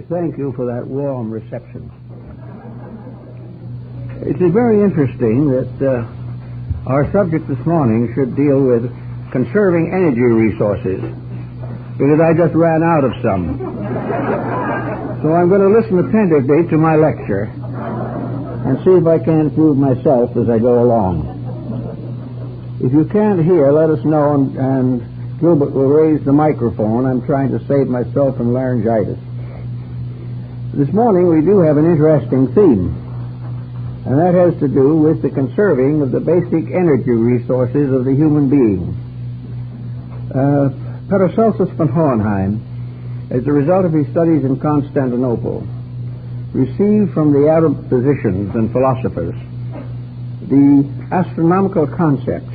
thank you for that warm reception. It is very interesting that our subject this morning should deal with conserving energy resources, because I just ran out of some. So I'm going to listen attentively to my lecture and see if I can improve myself as I go along. If you can't hear, let us know, and Gilbert will raise the microphone. I'm trying to save myself from laryngitis. This morning we do have an interesting theme, and that has to do with the conserving of the basic energy resources of the human being. Paracelsus von Hohenheim, as a result of his studies in Constantinople, received from the Arab physicians and philosophers the astronomical concept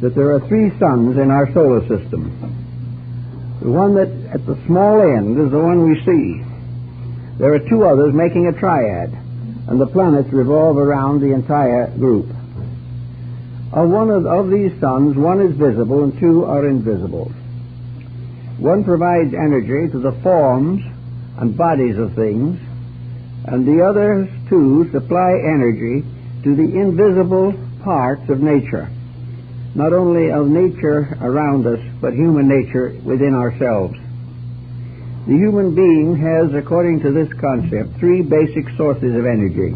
that there are three suns in our solar system. The one that at the small end is the one we see. There are two others making a triad, and the planets revolve around the entire group. Of these suns, one is visible and two are invisible. One provides energy to the forms and bodies of things, and the others two supply energy to the invisible parts of nature, not only of nature around us, but human nature within ourselves. The human being has, according to this concept, three basic sources of energy.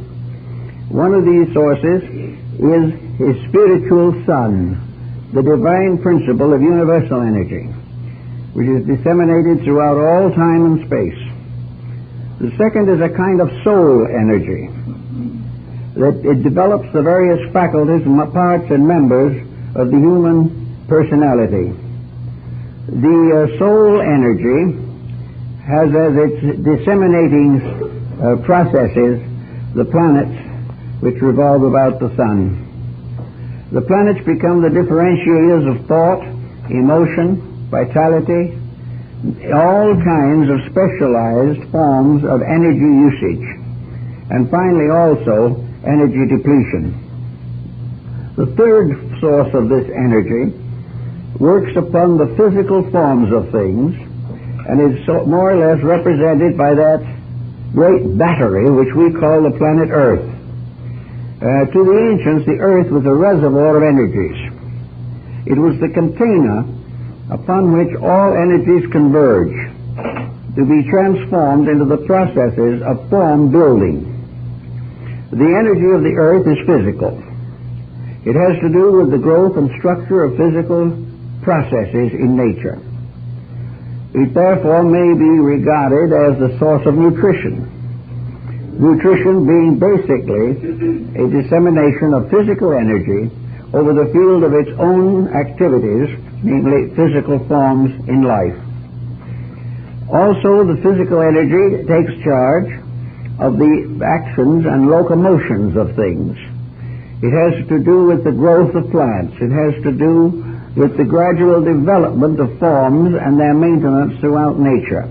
One of these sources is his spiritual sun, the divine principle of universal energy, which is disseminated throughout all time and space. The second is a kind of soul energy, that it develops the various faculties, parts, and members of the human personality. The soul energy has as its disseminating processes the planets which revolve about the sun. The planets become the differentiators of thought, emotion, vitality, all kinds of specialized forms of energy usage, and finally also energy depletion. The third source of this energy works upon the physical forms of things and is more or less represented by that great battery which we call the planet Earth. To the ancients, the Earth was a reservoir of energies. It was the container upon which all energies converge to be transformed into the processes of form building. The energy of the Earth is physical. It has to do with the growth and structure of physical processes in nature. It therefore may be regarded as the source of nutrition. Nutrition being basically a dissemination of physical energy over the field of its own activities, namely physical forms in life. Also, the physical energy takes charge of the actions and locomotions of things. It has to do with the growth of plants. It has to do with the gradual development of forms and their maintenance throughout nature.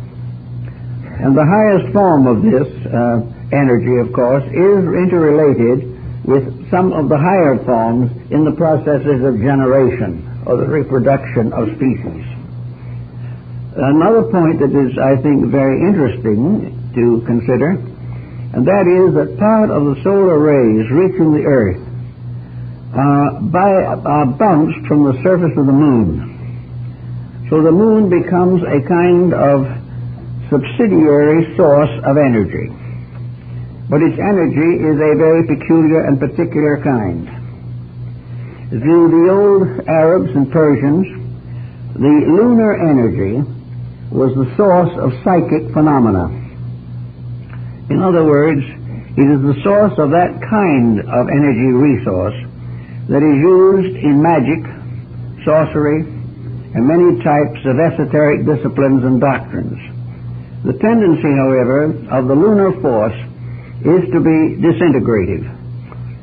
And the highest form of this energy, of course, is interrelated with some of the higher forms in the processes of generation or the reproduction of species. Another point that is, I think, very interesting to consider, and that is that part of the solar rays reaching the Earth are bounced from the surface of the moon. So the moon becomes a kind of subsidiary source of energy. But its energy is a very peculiar and particular kind. To the old Arabs and Persians, the lunar energy was the source of psychic phenomena. In other words, it is the source of that kind of energy resource that is used in magic, sorcery, and many types of esoteric disciplines and doctrines. The tendency, however, of the lunar force is to be disintegrative.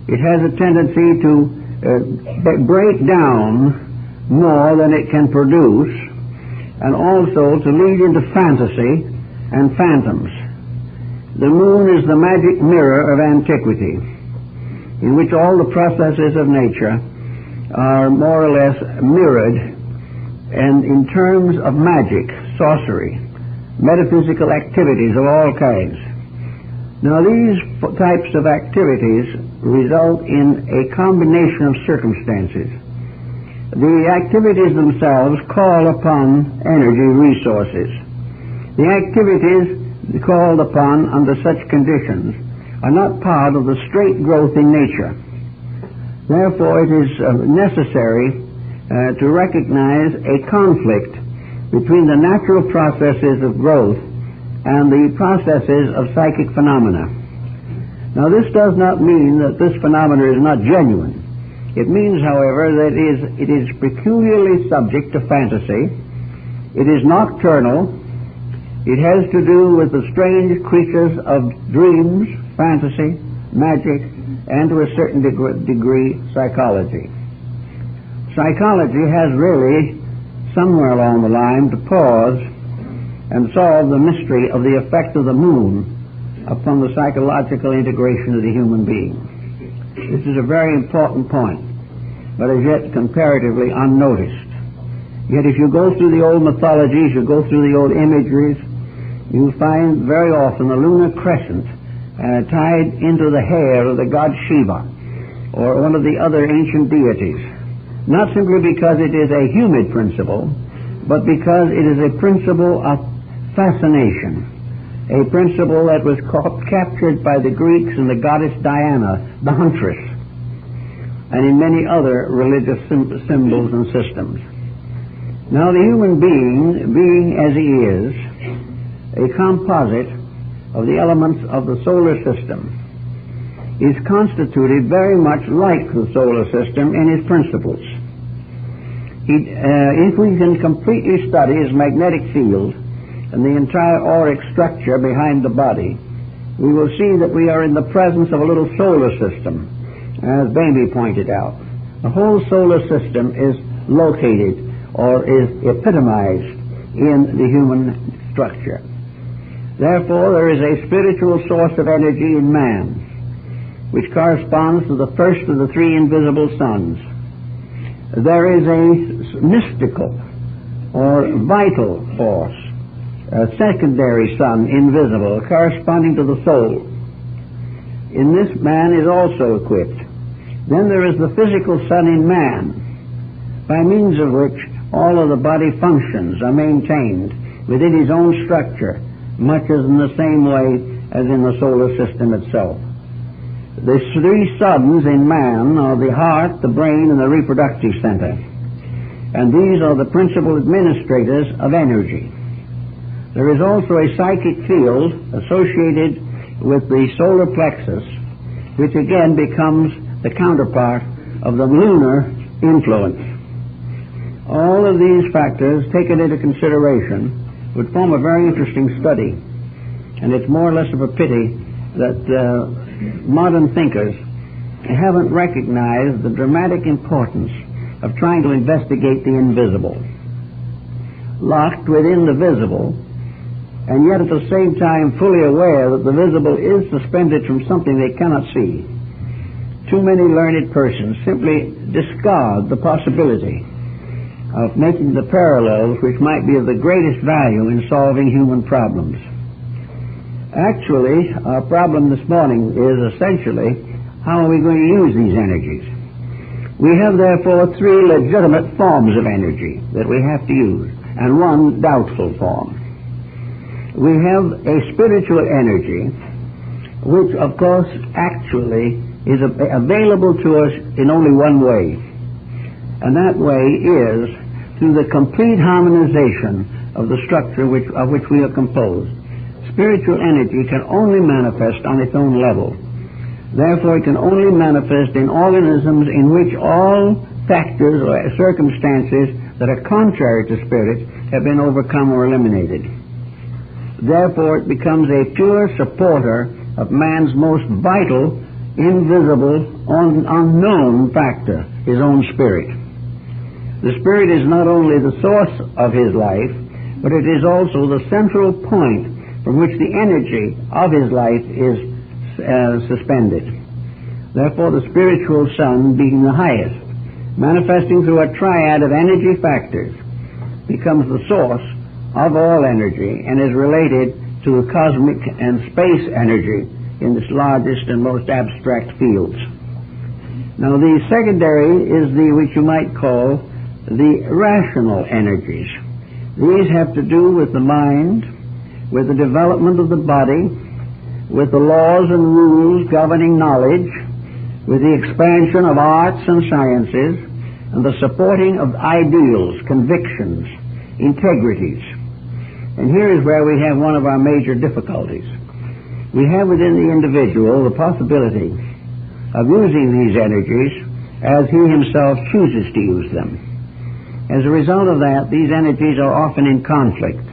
It has a tendency to break down more than it can produce, and also to lead into fantasy and phantoms. The moon is the magic mirror of antiquity, in which all the processes of nature are more or less mirrored, and in terms of magic, sorcery, metaphysical activities of all kinds. Now, these types of activities result in a combination of circumstances. The activities themselves call upon energy resources. The activities called upon under such conditions are not part of the straight growth in nature. Therefore, it is necessary to recognize a conflict between the natural processes of growth and the processes of psychic phenomena. Now, this does not mean that this phenomena is not genuine. It means, however, that it is peculiarly subject to fantasy. It is nocturnal. It has to do with the strange creatures of dreams, fantasy, magic, and to a certain degree, psychology. Psychology has really, somewhere along the line, to pause and solve the mystery of the effect of the moon upon the psychological integration of the human being. This is a very important point, but as yet comparatively unnoticed. Yet if you go through the old mythologies, you go through the old imageries, you find very often a lunar crescent tied into the hair of the god Shiva or one of the other ancient deities, not simply because it is a humid principle, but because it is a principle of fascination, a principle that was captured by the Greeks and the goddess Diana, the huntress, and in many other religious symbols and systems. Now, the human being as he is, a composite of the elements of the solar system, is constituted very much like the solar system in his principles. If we can completely study his magnetic field and the entire auric structure behind the body, we will see that we are in the presence of a little solar system, as Bamey pointed out. The whole solar system is located or is epitomized in the human structure. Therefore, there is a spiritual source of energy in man, which corresponds to the first of the three invisible suns. There is a mystical or vital force, a secondary sun, invisible, corresponding to the soul. In this, man is also equipped. Then there is the physical sun in man, by means of which all of the body functions are maintained within his own structure, much as in the same way as in the solar system itself. The three suns in man are the heart, the brain, and the reproductive center. And these are the principal administrators of energy. There is also a psychic field associated with the solar plexus, which again becomes the counterpart of the lunar influence. All of these factors, taken into consideration, would form a very interesting study. And it's more or less of a pity that modern thinkers haven't recognized the dramatic importance of trying to investigate the invisible. Locked within the visible, and yet at the same time fully aware that the visible is suspended from something they cannot see. Too many learned persons simply discard the possibility of making the parallels which might be of the greatest value in solving human problems. Actually, our problem this morning is essentially, how are we going to use these energies? We have therefore three legitimate forms of energy that we have to use, and one doubtful form. We have a spiritual energy, which of course actually is available to us in only one way, and that way is through the complete harmonization of the structure of which we are composed. Spiritual energy can only manifest on its own level. Therefore, it can only manifest in organisms in which all factors or circumstances that are contrary to spirit have been overcome or eliminated. Therefore, it becomes a pure supporter of man's most vital, invisible, unknown factor, his own spirit. The spirit is not only the source of his life, but it is also the central point from which the energy of his life is suspended. Therefore, the spiritual sun, being the highest, manifesting through a triad of energy factors, becomes the source of all energy and is related to cosmic and space energy in its largest and most abstract fields. Now, the secondary is which you might call the rational energies. These have to do with the mind, with the development of the body, with the laws and rules governing knowledge, with the expansion of arts and sciences, and the supporting of ideals, convictions, integrities. And here is where we have one of our major difficulties. We have within the individual the possibility of using these energies as he himself chooses to use them. As a result of that, these energies are often in conflict.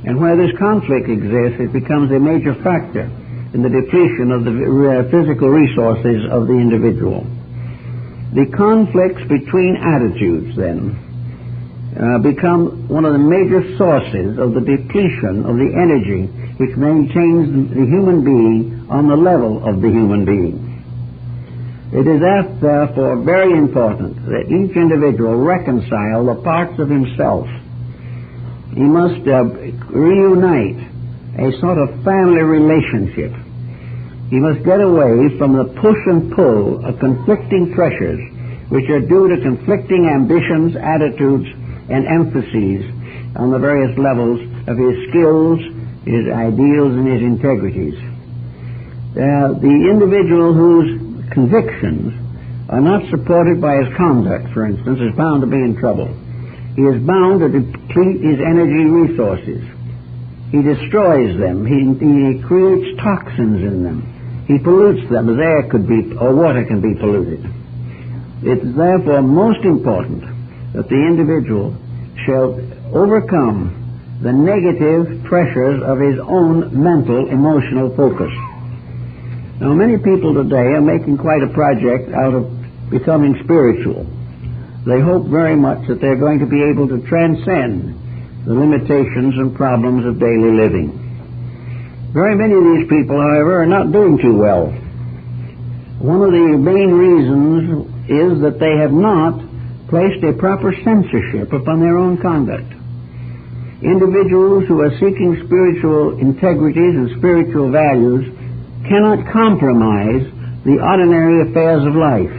And where this conflict exists, it becomes a major factor in the depletion of the physical resources of the individual. The conflicts between attitudes, then, become one of the major sources of the depletion of the energy which maintains the human being on the level of the human being. It is therefore very important that each individual reconcile the parts of himself. He must reunite a sort of family relationship. He must get away from the push and pull of conflicting pressures which are due to conflicting ambitions, attitudes, and emphases on the various levels of his skills, his ideals, and his integrities. The individual whose convictions are not supported by his conduct, for instance, is bound to be in trouble. He is bound to deplete his energy resources. He destroys them. He creates toxins in them. He pollutes them as air could be, or water can be polluted. It is therefore most important that the individual shall overcome the negative pressures of his own mental, emotional focus. Now, many people today are making quite a project out of becoming spiritual. They hope very much that they're going to be able to transcend the limitations and problems of daily living. Very many of these people, however, are not doing too well. One of the main reasons is that they have not placed a proper censorship upon their own conduct. Individuals who are seeking spiritual integrities and spiritual values cannot compromise the ordinary affairs of life.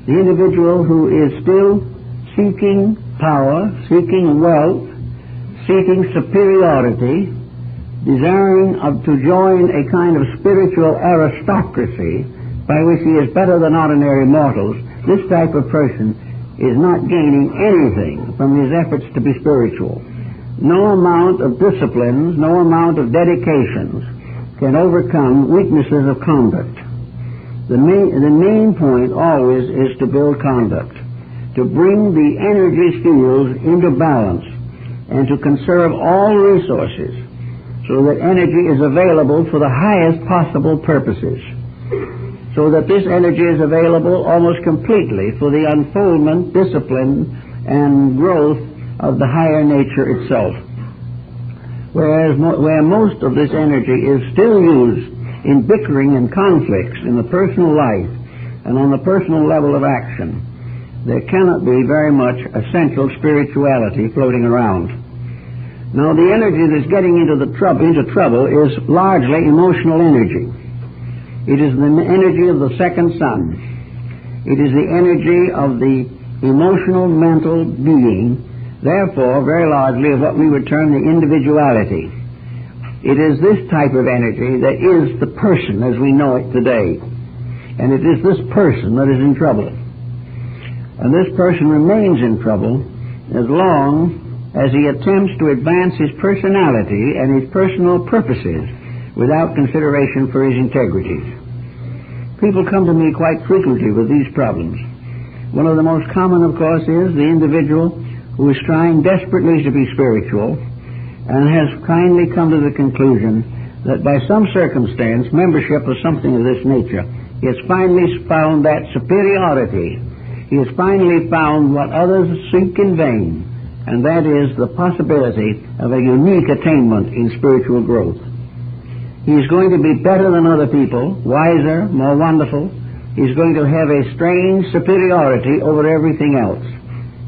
The individual who is still seeking power, seeking wealth, seeking superiority, desiring to join a kind of spiritual aristocracy by which he is better than ordinary mortals, this type of person is not gaining anything from his efforts to be spiritual. No amount of disciplines, no amount of dedications can overcome weaknesses of conduct. The main point always is to build conduct, to bring the energy fields into balance, and to conserve all resources so that energy is available for the highest possible purposes, so that this energy is available almost completely for the unfoldment, discipline, and growth of the higher nature itself. Where most of this energy is still used in bickering and conflicts in the personal life and on the personal level of action, there cannot be very much essential spirituality floating around. Now, the energy that's getting into trouble is largely emotional energy. It is the energy of the second sun. It is the energy of the emotional, mental being, therefore, very largely of what we would term the individuality. It is this type of energy that is the person as we know it today. And it is this person that is in trouble. And this person remains in trouble as long as he attempts to advance his personality and his personal purposes without consideration for his integrities. People come to me quite frequently with these problems. One of the most common, of course, is the individual who is trying desperately to be spiritual and has kindly come to the conclusion that by some circumstance, membership of something of this nature, he has finally found that superiority. He has finally found what others seek in vain, and that is the possibility of a unique attainment in spiritual growth. He is going to be better than other people, wiser, more wonderful. He is going to have a strange superiority over everything else.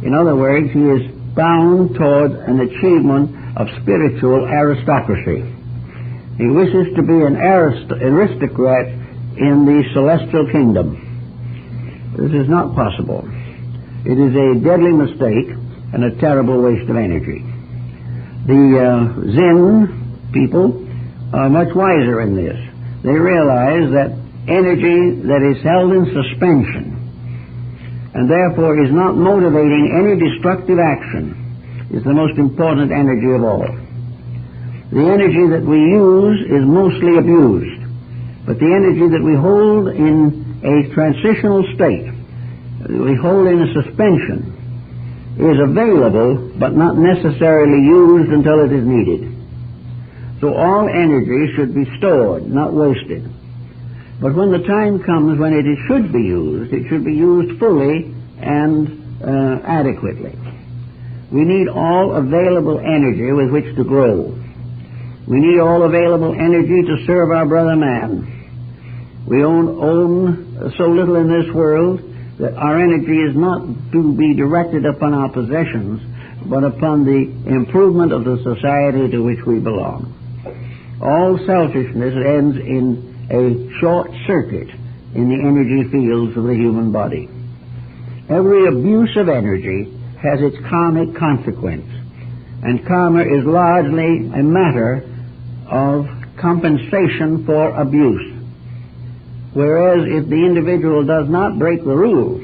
In other words, he is bound toward an achievement of spiritual aristocracy. He wishes to be an aristocrat in the celestial kingdom. This is not possible. It is a deadly mistake and a terrible waste of energy. The Zen people are much wiser in this. They realize that energy that is held in suspension and therefore is not motivating any destructive action is the most important energy of all. The energy that we use is mostly abused, but the energy that we hold in a transitional state, we hold in a suspension, is available but not necessarily used until it is needed. So all energy should be stored, not wasted. But when the time comes when it should be used fully and adequately. We need all available energy with which to grow. We need all available energy to serve our brother man. We own so little in this world that our energy is not to be directed upon our possessions, but upon the improvement of the society to which we belong. All selfishness ends in a short circuit in the energy fields of the human body. Every abuse of energy has its karmic consequence, and karma is largely a matter of compensation for abuse. Whereas if the individual does not break the rules,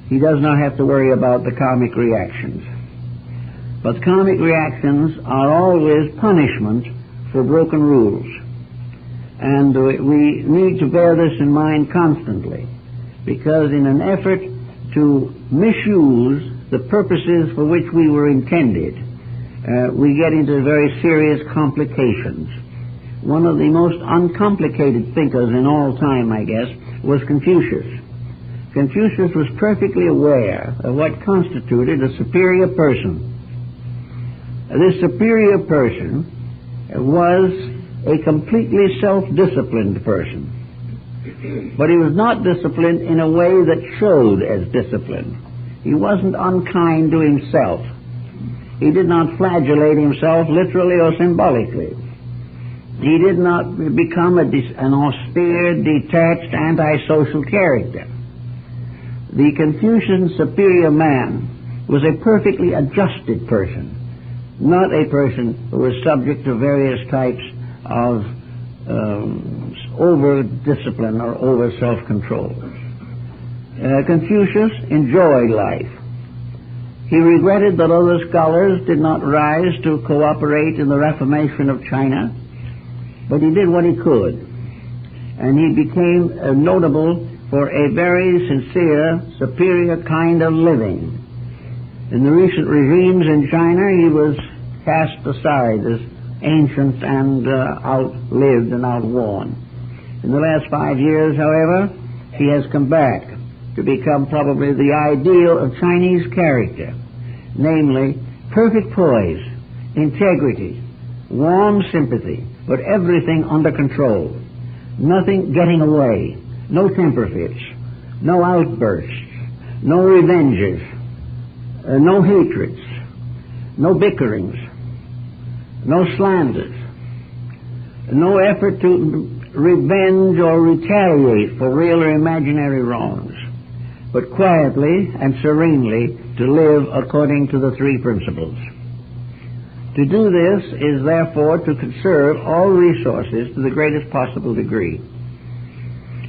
he does not have to worry about the karmic reactions. But karmic reactions are always punishment for broken rules. And we need to bear this in mind constantly, because in an effort to misuse the purposes for which we were intended, we get into very serious complications. One of the most uncomplicated thinkers in all time, I guess, was Confucius. Confucius was perfectly aware of what constituted a superior person. This superior person was a completely self-disciplined person. But he was not disciplined in a way that showed as discipline. He wasn't unkind to himself. He did not flagellate himself literally or symbolically. He did not become an austere, detached, antisocial character. The Confucian superior man was a perfectly adjusted person, not a person who was subject to various types of over-discipline or over-self-control. Confucius enjoyed life. He regretted that other scholars did not rise to cooperate in the reformation of China, but he did what he could, and he became notable for a very sincere, superior kind of living. In the recent regimes in China, he was cast aside as ancient and outlived and outworn. In the last 5 years, however, he has come back to become probably the ideal of Chinese character, namely perfect poise, integrity, warm sympathy, but everything under control, nothing getting away, no temper fits, no outbursts, no revenges, no hatreds, no bickerings, no slanders, no effort to revenge or retaliate for real or imaginary wrongs, but quietly and serenely to live according to the three principles. To do this is therefore to conserve all resources to the greatest possible degree.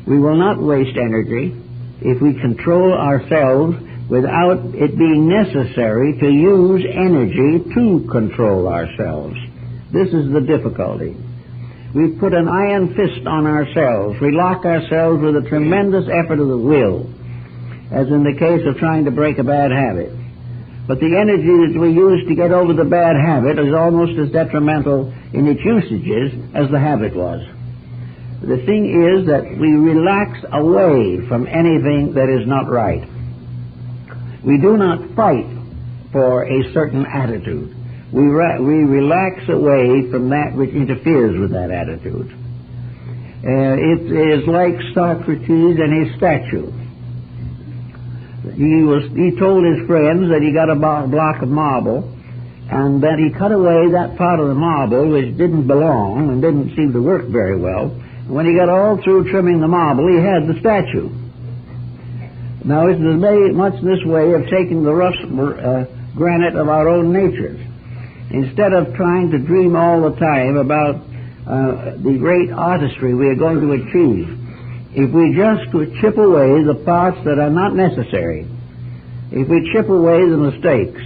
We will not waste energy if we control ourselves without it being necessary to use energy to control ourselves. This is the difficulty. We put an iron fist on ourselves. We lock ourselves with a tremendous effort of the will, as in the case of trying to break a bad habit. But the energy that we use to get over the bad habit is almost as detrimental in its usages as the habit was. The thing is that we relax away from anything that is not right. We do not fight for a certain attitude. We relax away from that which interferes with that attitude. It is like Socrates and his statue. He told his friends that he got a block of marble, and that he cut away that part of the marble which didn't belong and didn't seem to work very well. When he got all through trimming the marble, he had the statue. Now, it is very much this way of taking the rough granite of our own natures. Instead of trying to dream all the time about the great artistry we are going to achieve, if we just chip away the parts that are not necessary, if we chip away the mistakes,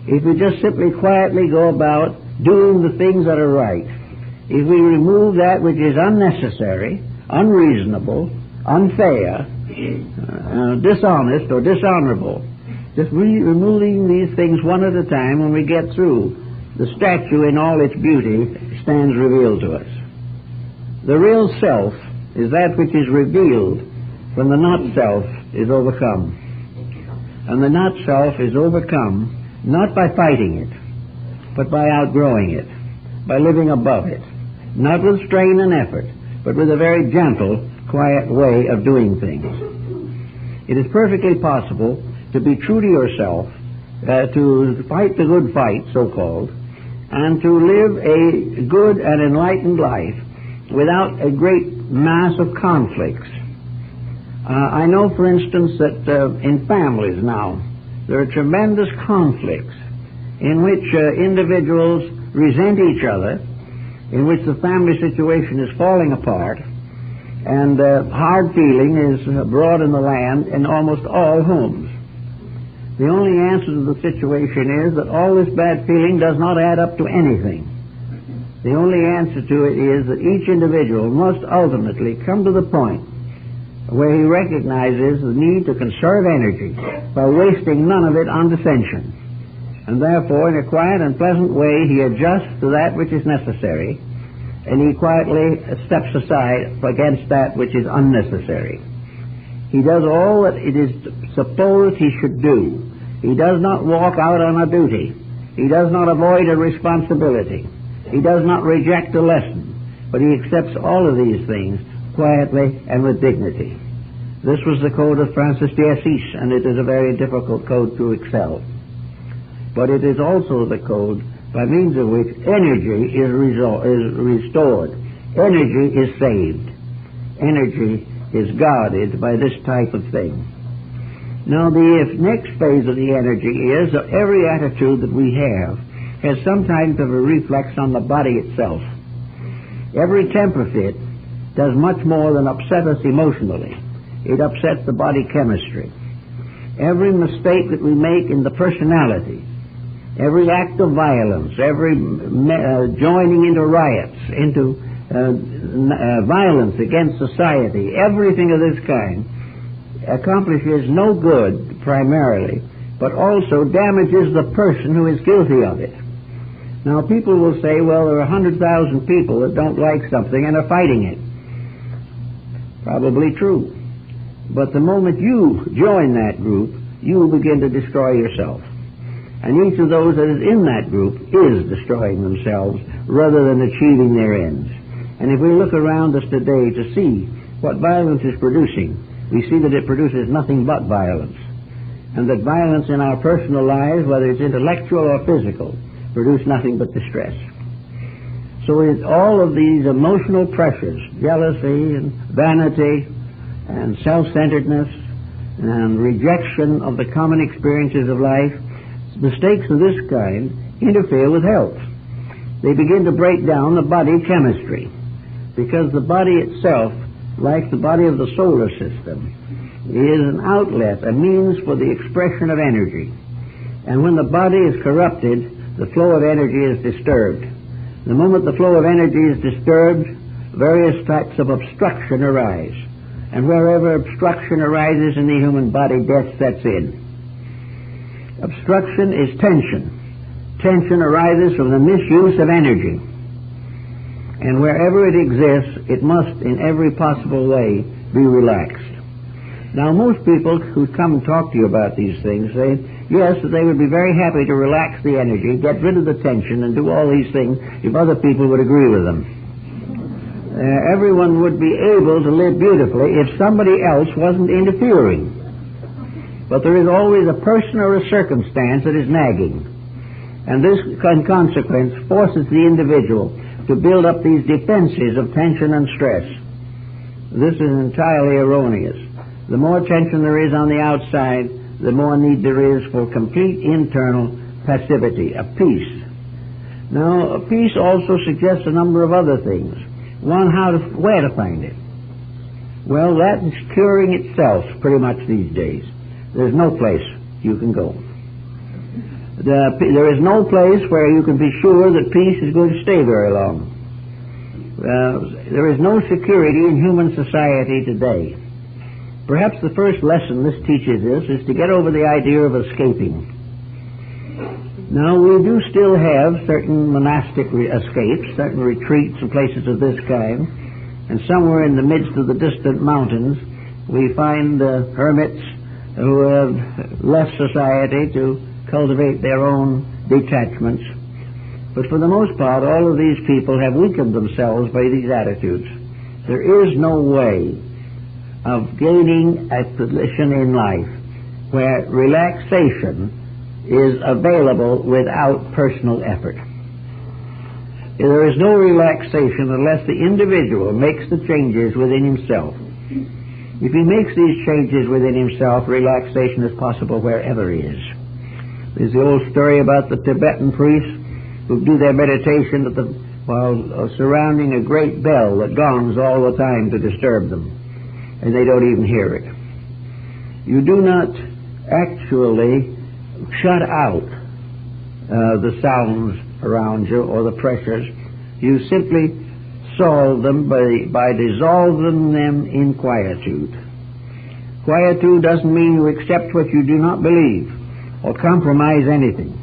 if we just simply quietly go about doing the things that are right, if we remove that which is unnecessary, unreasonable, unfair, dishonest or dishonorable, just removing these things one at a time, when we get through, the statue in all its beauty stands revealed to us. The real self is that which is revealed when the not-self is overcome. And the not-self is overcome not by fighting it, but by outgrowing it, by living above it, not with strain and effort, but with a very gentle, quiet way of doing things. It is perfectly possible to be true to yourself, to fight the good fight, so-called, and to live a good and enlightened life without a great mass of conflicts. I know, for instance, that in families now, there are tremendous conflicts in which individuals resent each other, in which the family situation is falling apart, and hard feeling is abroad in the land in almost all homes. The only answer to the situation is that all this bad feeling does not add up to anything. The only answer to it is that each individual must ultimately come to the point where he recognizes the need to conserve energy by wasting none of it on dissension. And therefore, in a quiet and pleasant way, he adjusts to that which is necessary, and he quietly steps aside against that which is unnecessary. He does all that it is supposed he should do. He does not walk out on a duty. He does not avoid a responsibility. He does not reject a lesson, but he accepts all of these things quietly and with dignity. This was the code of Francis de Assis, and it is a very difficult code to excel. But it is also the code by means of which energy is restored. Energy is saved. Energy is guarded by this type of thing. Now, the next phase of the energy is that every attitude that we have has some type of a reflex on the body itself. Every temper fit does much more than upset us emotionally. It upsets the body chemistry. Every mistake that we make in the personality, every act of violence, every joining into riots, into violence against society, everything of this kind accomplishes no good primarily, but also damages the person who is guilty of it. Now, people will say, well, there are 100,000 people that don't like something and are fighting it. Probably true. But the moment you join that group, you begin to destroy yourself. And each of those that is in that group is destroying themselves rather than achieving their ends. And if we look around us today to see what violence is producing, we see that it produces nothing but violence. And that violence in our personal lives, whether it's intellectual or physical, produce nothing but distress. So it's all of these emotional pressures, jealousy and vanity and self-centeredness and rejection of the common experiences of life, mistakes of this kind interfere with health. They begin to break down the body chemistry, because the body itself, like the body of the solar system, is an outlet, a means for the expression of energy. And when the body is corrupted, the flow of energy is disturbed. The moment the flow of energy is disturbed, various types of obstruction arise. And wherever obstruction arises in the human body, death sets in. Obstruction is tension. Tension arises from the misuse of energy. And wherever it exists, it must, in every possible way, be relaxed. Now, most people who come and talk to you about these things say, yes, that they would be very happy to relax the energy, get rid of the tension, and do all these things if other people would agree with them. Everyone would be able to live beautifully if somebody else wasn't interfering. But there is always a person or a circumstance that is nagging. And this, in consequence, forces the individual to build up these defenses of tension and stress. This is entirely erroneous. The more tension there is on the outside, the more need there is for complete internal passivity, a peace. Now, peace also suggests a number of other things. One, where to find it? Well, that is curing itself pretty much these days. There's no place you can go. There is no place where you can be sure that peace is going to stay very long. There is no security in human society today. Perhaps the first lesson this teaches us is to get over the idea of escaping. Now, we do still have certain monastic escapes, certain retreats and places of this kind, and somewhere in the midst of the distant mountains we find hermits who have left society to cultivate their own detachments. But for the most part, all of these people have weakened themselves by these attitudes. There is no way of gaining a position in life where relaxation is available without personal effort. There is no relaxation unless the individual makes the changes within himself. If he makes these changes within himself, relaxation is possible wherever he is. There's the old story about the Tibetan priests who do their meditation while surrounding a great bell that gongs all the time to disturb them, and they don't even hear it. You do not actually shut out the sounds around you or the pressures. You simply solve them by dissolving them in quietude. Quietude doesn't mean you accept what you do not believe or compromise anything,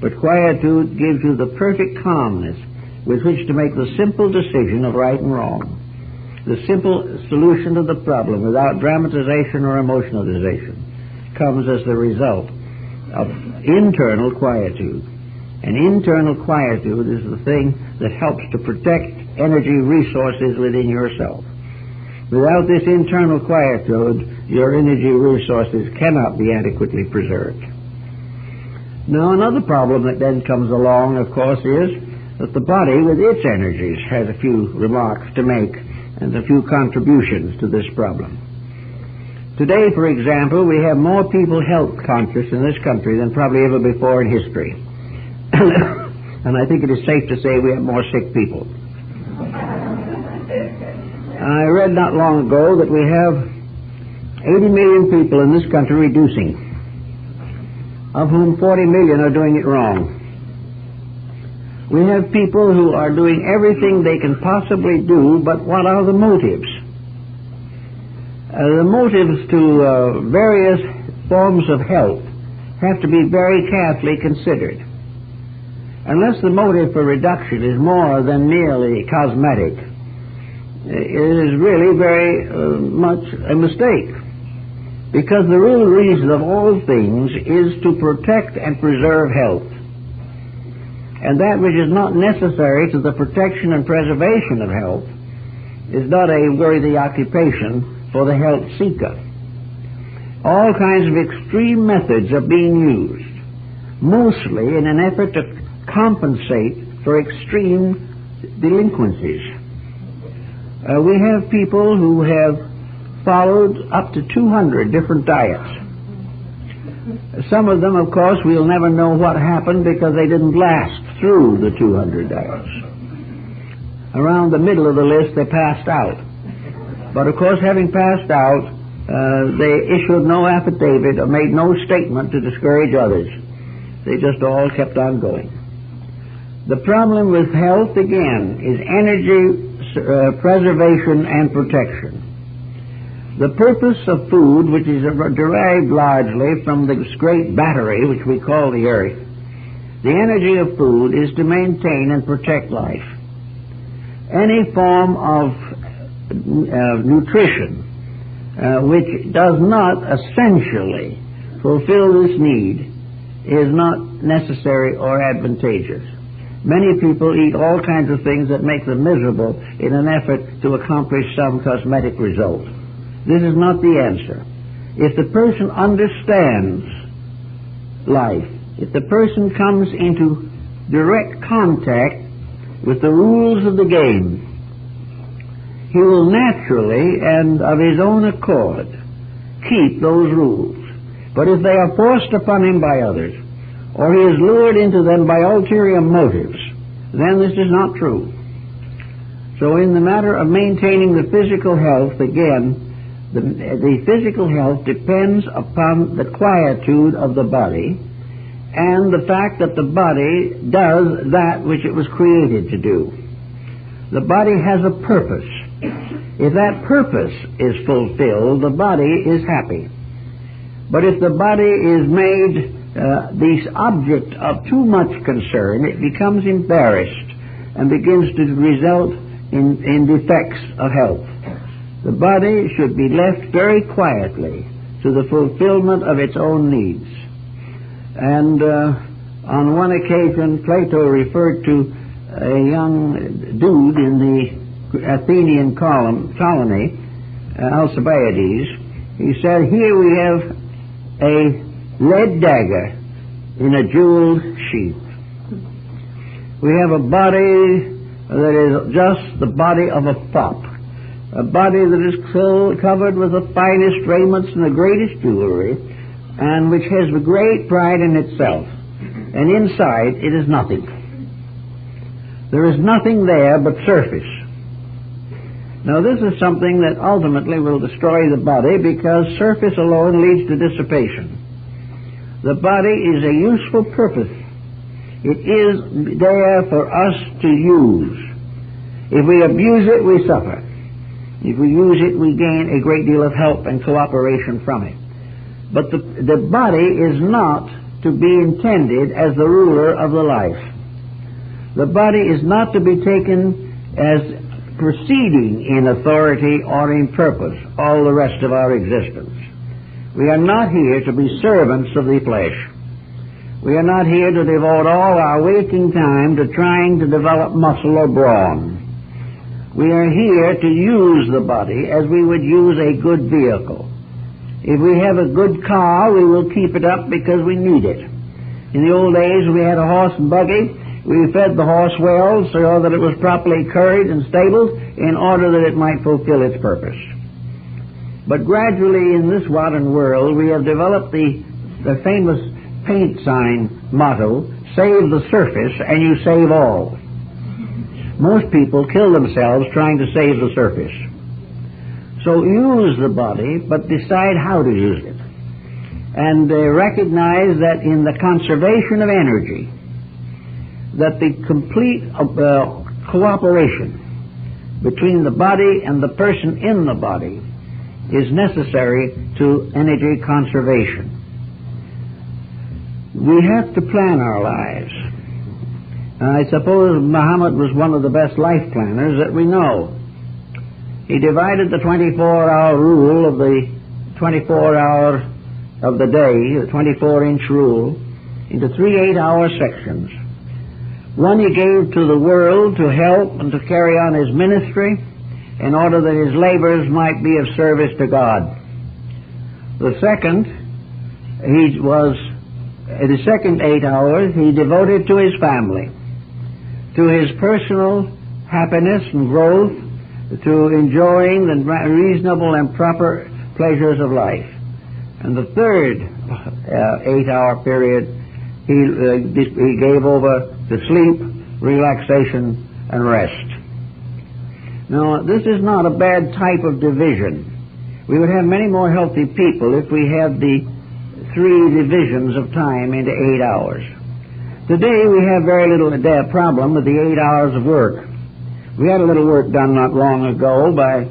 but quietude gives you the perfect calmness with which to make the simple decision of right and wrong, the simple solution to the problem without dramatization or emotionalization comes as the result of internal quietude. And internal quietude is the thing that helps to protect energy resources within yourself. Without this internal quietude, your energy resources cannot be adequately preserved. Now, another problem that then comes along, of course, is that the body with its energies has a few remarks to make and a few contributions to this problem. Today, for example, we have more people health conscious in this country than probably ever before in history. And I think it is safe to say we have more sick people. I read not long ago that we have 80 million people in this country reducing, of whom 40 million are doing it wrong. We have people who are doing everything they can possibly do, but what are the motives? The motives to various forms of health have to be very carefully considered. Unless the motive for reduction is more than merely cosmetic, it is really very much a mistake. Because the real reason of all things is to protect and preserve health. And that which is not necessary to the protection and preservation of health is not a worthy occupation for the health seeker. All kinds of extreme methods are being used, mostly in an effort to compensate for extreme delinquencies. We have people who have followed up to 200 different diets. Some of them, of course, we'll never know what happened because they didn't last through the 200 diets. Around the middle of the list, they passed out. But, of course, having passed out, they issued no affidavit or made no statement to discourage others. They just all kept on going. The problem with health, again, is energy preservation and protection. The purpose of food, which is derived largely from this great battery which we call the earth, the energy of food is to maintain and protect life. Any form of nutrition which does not essentially fulfill this need is not necessary or advantageous. Many people eat all kinds of things that make them miserable in an effort to accomplish some cosmetic result. This is not the answer. If the person understands life if the person comes into direct contact with the rules of the game, he will naturally and of his own accord keep those rules. But if they are forced upon him by others, or he is lured into them by ulterior motives, then this is not true. So in the matter of maintaining the physical health, again, the physical health depends upon the quietude of the body and the fact that the body does that which it was created to do. The body has a purpose. If that purpose is fulfilled, the body is happy. But if the body is made the object of too much concern, it becomes embarrassed and begins to result in defects of health. The body should be left very quietly to the fulfillment of its own needs. And on one occasion, Plato referred to a young dude in the Athenian colony, Alcibiades. He said, "Here we have a red dagger in a jeweled sheath. We have a body that is just the body of a fop, a body that is covered with the finest raiments and the greatest jewelry, and which has a great pride in itself. And inside it is nothing. There is nothing there but surface." Now this is something that ultimately will destroy the body, because surface alone leads to dissipation. The body is a useful purpose. It is there for us to use. If we abuse it, we suffer. If we use it, we gain a great deal of help and cooperation from it. But the body is not to be intended as the ruler of the life. The body is not to be taken as proceeding in authority or in purpose all the rest of our existence. We are not here to be servants of the flesh. We are not here to devote all our waking time to trying to develop muscle or brawn. We are here to use the body as we would use a good vehicle. If we have a good car, we will keep it up because we need it. In the old days, we had a horse and buggy. We fed the horse well so that it was properly curried and stabled in order that it might fulfill its purpose. But gradually in this modern world, we have developed the famous paint sign motto, "Save the surface and you save all." Most people kill themselves trying to save the surface. So use the body, but decide how to use it. And recognize that in the conservation of energy, that the complete cooperation between the body and the person in the body is necessary to energy conservation. We have to plan our lives. I suppose Muhammad was one of the best life planners that we know. He divided the 24-hour rule of the 24-hour of the day, the 24-inch rule, into 3 8-hour sections. One he gave to the world to help and to carry on his ministry in order that his labors might be of service to God. The second 8 hours he devoted to his family, to his personal happiness and growth, to enjoying the reasonable and proper pleasures of life. And the third 8-hour period he gave over to sleep, relaxation, and rest. Now, this is not a bad type of division. We would have many more healthy people if we had the 3 divisions of time into 8 hours. Today we have very little problem with the 8 hours of work. We had a little work done not long ago by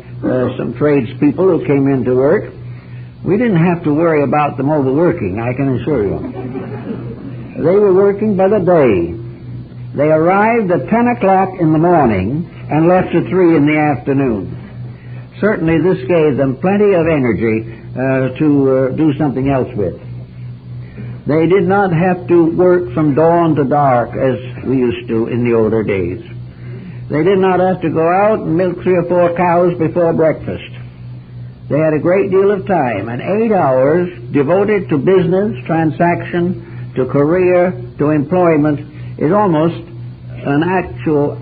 some tradespeople who came into work. We didn't have to worry about them overworking, I can assure you. They were working by the day. They arrived at 10 o'clock in the morning and left at 3 in the afternoon. Certainly this gave them plenty of energy to do something else with. They did not have to work from dawn to dark as we used to in the older days. They did not have to go out and milk 3 or 4 cows before breakfast. They had a great deal of time, and 8 hours devoted to business, transaction, to career, to employment, is almost an actual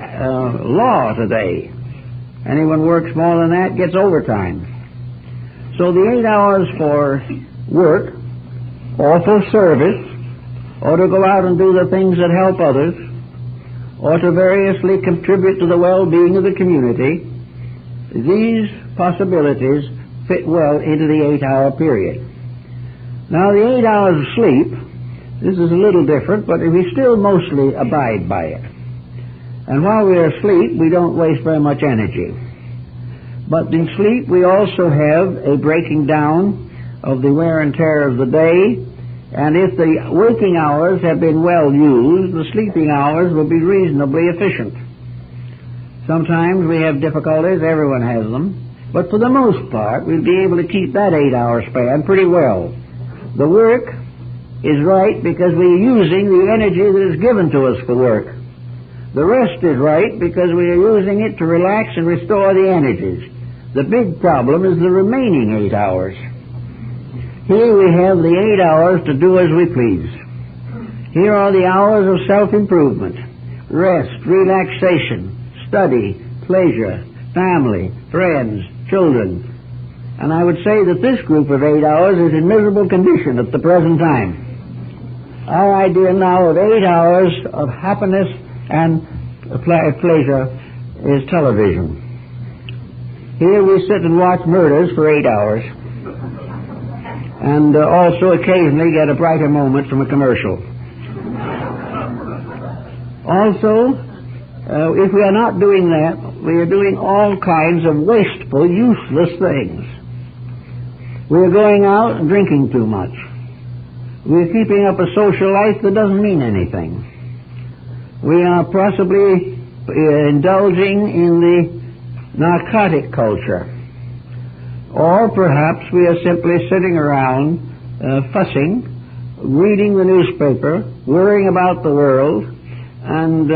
law today. Anyone works more than that gets overtime. So the 8 hours for work, or for service, or to go out and do the things that help others, or to variously contribute to the well-being of the community, these possibilities fit well into the 8-hour period. Now the 8 hours of sleep, this is a little different, but we still mostly abide by it. And while we are asleep, we don't waste very much energy. But in sleep, we also have a breaking down of the wear and tear of the day, and if the waking hours have been well used, the sleeping hours will be reasonably efficient. Sometimes we have difficulties, everyone has them, but for the most part, we'll be able to keep that 8-hour span pretty well. The work is right because we're using the energy that is given to us for work. The rest is right because we are using it to relax and restore the energies. The big problem is the remaining 8 hours. Here we have the 8 hours to do as we please. Here are the hours of self-improvement, rest, relaxation, study, pleasure, family, friends, children. And I would say that this group of 8 hours is in miserable condition at the present time. Our idea now of 8 hours of happiness and pleasure is television. Here we sit and watch murders for 8 hours, and also occasionally get a brighter moment from a commercial. Also, if we are not doing that, we are doing all kinds of wasteful, useless things. We are going out and drinking too much. We are keeping up a social life that doesn't mean anything. We are possibly indulging in the narcotic culture. Or perhaps we are simply sitting around fussing, reading the newspaper, worrying about the world, and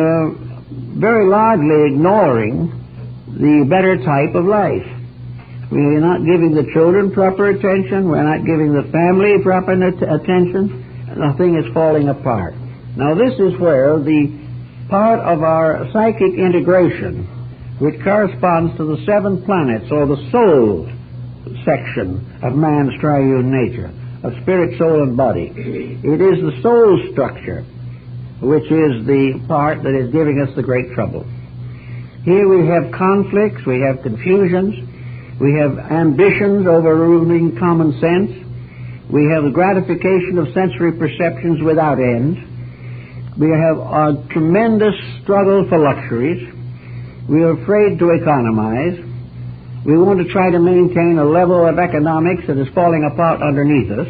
very largely ignoring the better type of life. We are not giving the children proper attention. We're not giving the family proper attention. Nothing is falling apart. Now this is where the part of our psychic integration, which corresponds to the 7 planets, or the soul section of man's triune nature, of spirit, soul, and body. It is the soul structure which is the part that is giving us the great trouble. Here we have conflicts, we have confusions, we have ambitions overruling common sense, we have the gratification of sensory perceptions without end, we have a tremendous struggle for luxuries, we are afraid to economize, we want to try to maintain a level of economics that is falling apart underneath us,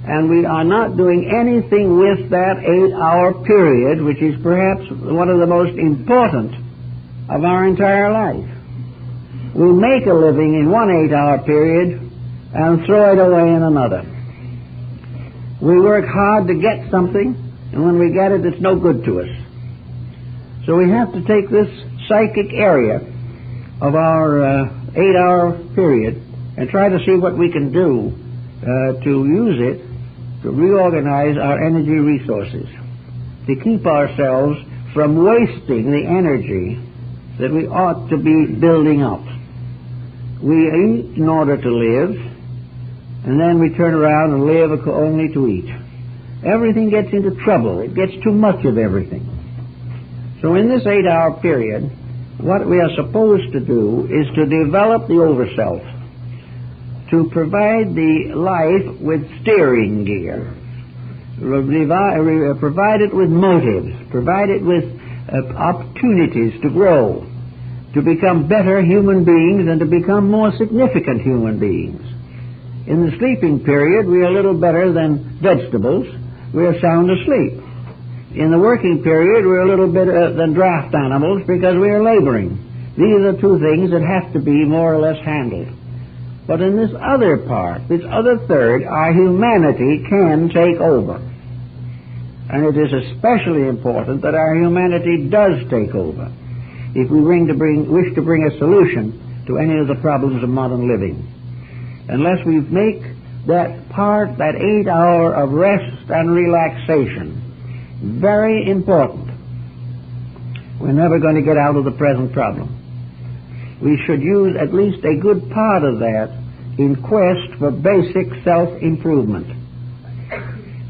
and we are not doing anything with that 8-hour period, which is perhaps one of the most important of our entire life. We make a living in one 8-hour period and throw it away in another. We work hard to get something, and when we get it, it's no good to us. So we have to take this psychic area of our 8-hour period and try to see what we can do to use it to reorganize our energy resources, to keep ourselves from wasting the energy that we ought to be building up. We eat in order to live, and then we turn around and live only to eat. Everything gets into trouble. It gets too much of everything. So in this 8-hour period, what we are supposed to do is to develop the overself, to provide the life with steering gear, provide it with motives, provide it with opportunities to grow, to become better human beings and to become more significant human beings. In the sleeping period, we are a little better than vegetables. We are sound asleep. In the working period, we're a little better than draft animals because we are laboring. These are the two things that have to be more or less handled. But in this other part, this other third, our humanity can take over. And it is especially important that our humanity does take over if we wish to bring a solution to any of the problems of modern living. Unless we make that part, that 8 hour of rest and relaxation. Very important. We're never going to get out of the present problem. We should use at least a good part of that in quest for basic self-improvement.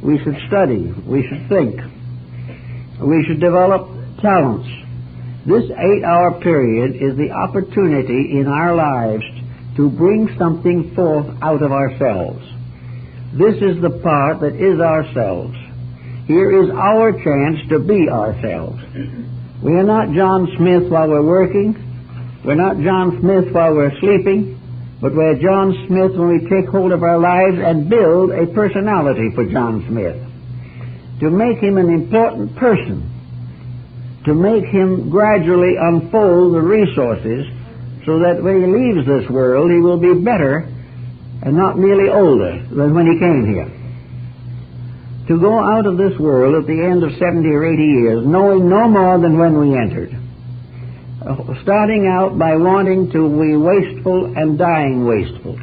We should study. We should think. We should develop talents. This 8 hour period is the opportunity in our lives to bring something forth out of ourselves. This is the part that is ourselves. Here is our chance to be ourselves. We are not John Smith while we're working. We're not John Smith while we're sleeping. But we're John Smith when we take hold of our lives and build a personality for John Smith. To make him an important person. To make him gradually unfold the resources so that when he leaves this world he will be better and not merely older than when he came here. To go out of this world at the end of 70 or 80 years knowing no more than when we entered. Starting out by wanting to be wasteful and dying wasteful.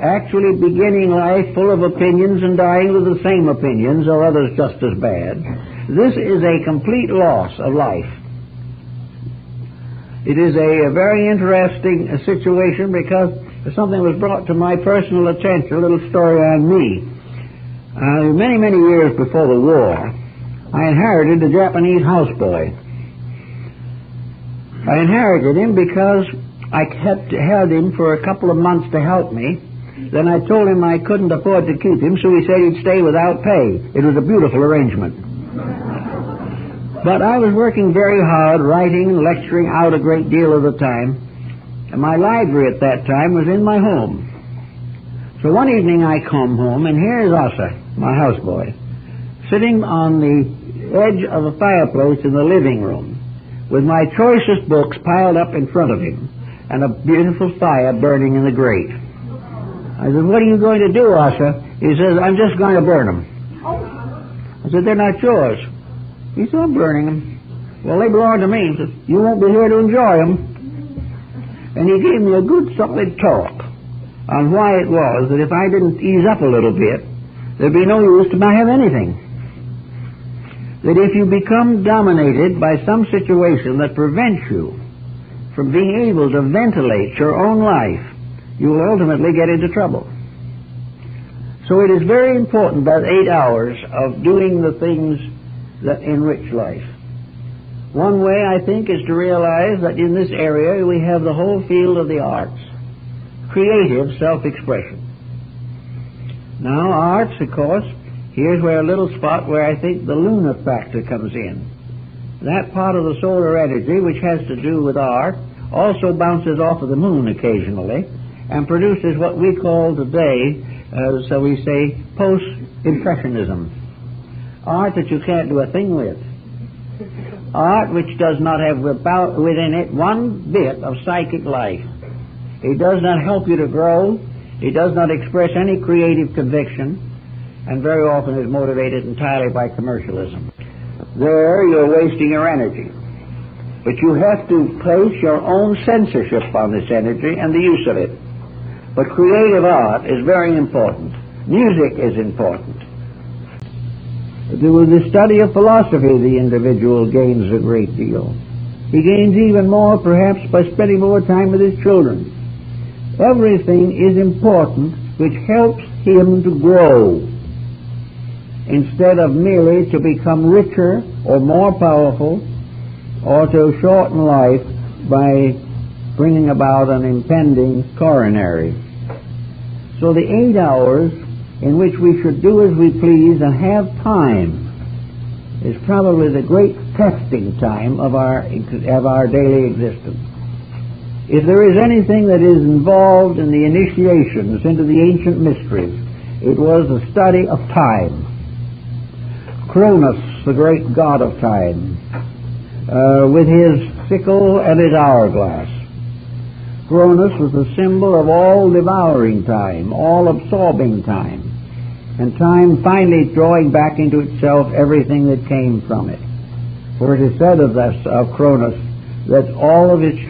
Actually beginning life full of opinions and dying with the same opinions or others just as bad. This is a complete loss of life. It is a very interesting situation because something was brought to my personal attention, a little story on me. Many, many years before the war, I inherited a Japanese houseboy. I inherited him because I held him for a couple of months to help me. Then I told him I couldn't afford to keep him, so he said he'd stay without pay. It was a beautiful arrangement. But I was working very hard, writing and lecturing out a great deal of the time. And my library at that time was in my home. So one evening I come home, and here's Asa, my houseboy, sitting on the edge of a fireplace in the living room, with my choicest books piled up in front of him, and a beautiful fire burning in the grate. I said, "What are you going to do, Asa?" He says, "I'm just going to burn them." I said, "They're not yours." He said, "I'm burning them." "Well, they belong to me." He said, "You won't be here to enjoy them." And he gave me a good solid talk on why it was that if I didn't ease up a little bit, there'd be no use to have anything. That if you become dominated by some situation that prevents you from being able to ventilate your own life, you will ultimately get into trouble. So it is very important, that 8 hours of doing the things that enrich life. One way, I think, is to realize that in this area we have the whole field of the arts, creative self-expression. Now, arts, of course, here's where a little spot where I think the lunar factor comes in. That part of the solar energy which has to do with art also bounces off of the moon occasionally and produces what we call today, so we say, post-impressionism. Art that you can't do a thing with. Art which does not have within it one bit of psychic life. It does not help you to grow. It does not express any creative conviction, and very often is motivated entirely by commercialism. There you're wasting your energy. But you have to place your own censorship on this energy and the use of it. But creative art is very important. Music is important. With the study of philosophy, the individual gains a great deal. He gains even more, perhaps, by spending more time with his children. Everything is important which helps him to grow, instead of merely to become richer or more powerful, or to shorten life by bringing about an impending coronary. So the 8 hours in which we should do as we please and have time is probably the great testing time of our daily existence. If there is anything that is involved in the initiations into the ancient mysteries, it was the study of time. Cronus, the great god of time, with his sickle and his hourglass. Cronus was the symbol of all-devouring time, all-absorbing time, and time finally drawing back into itself everything that came from it. For it is said of Cronus that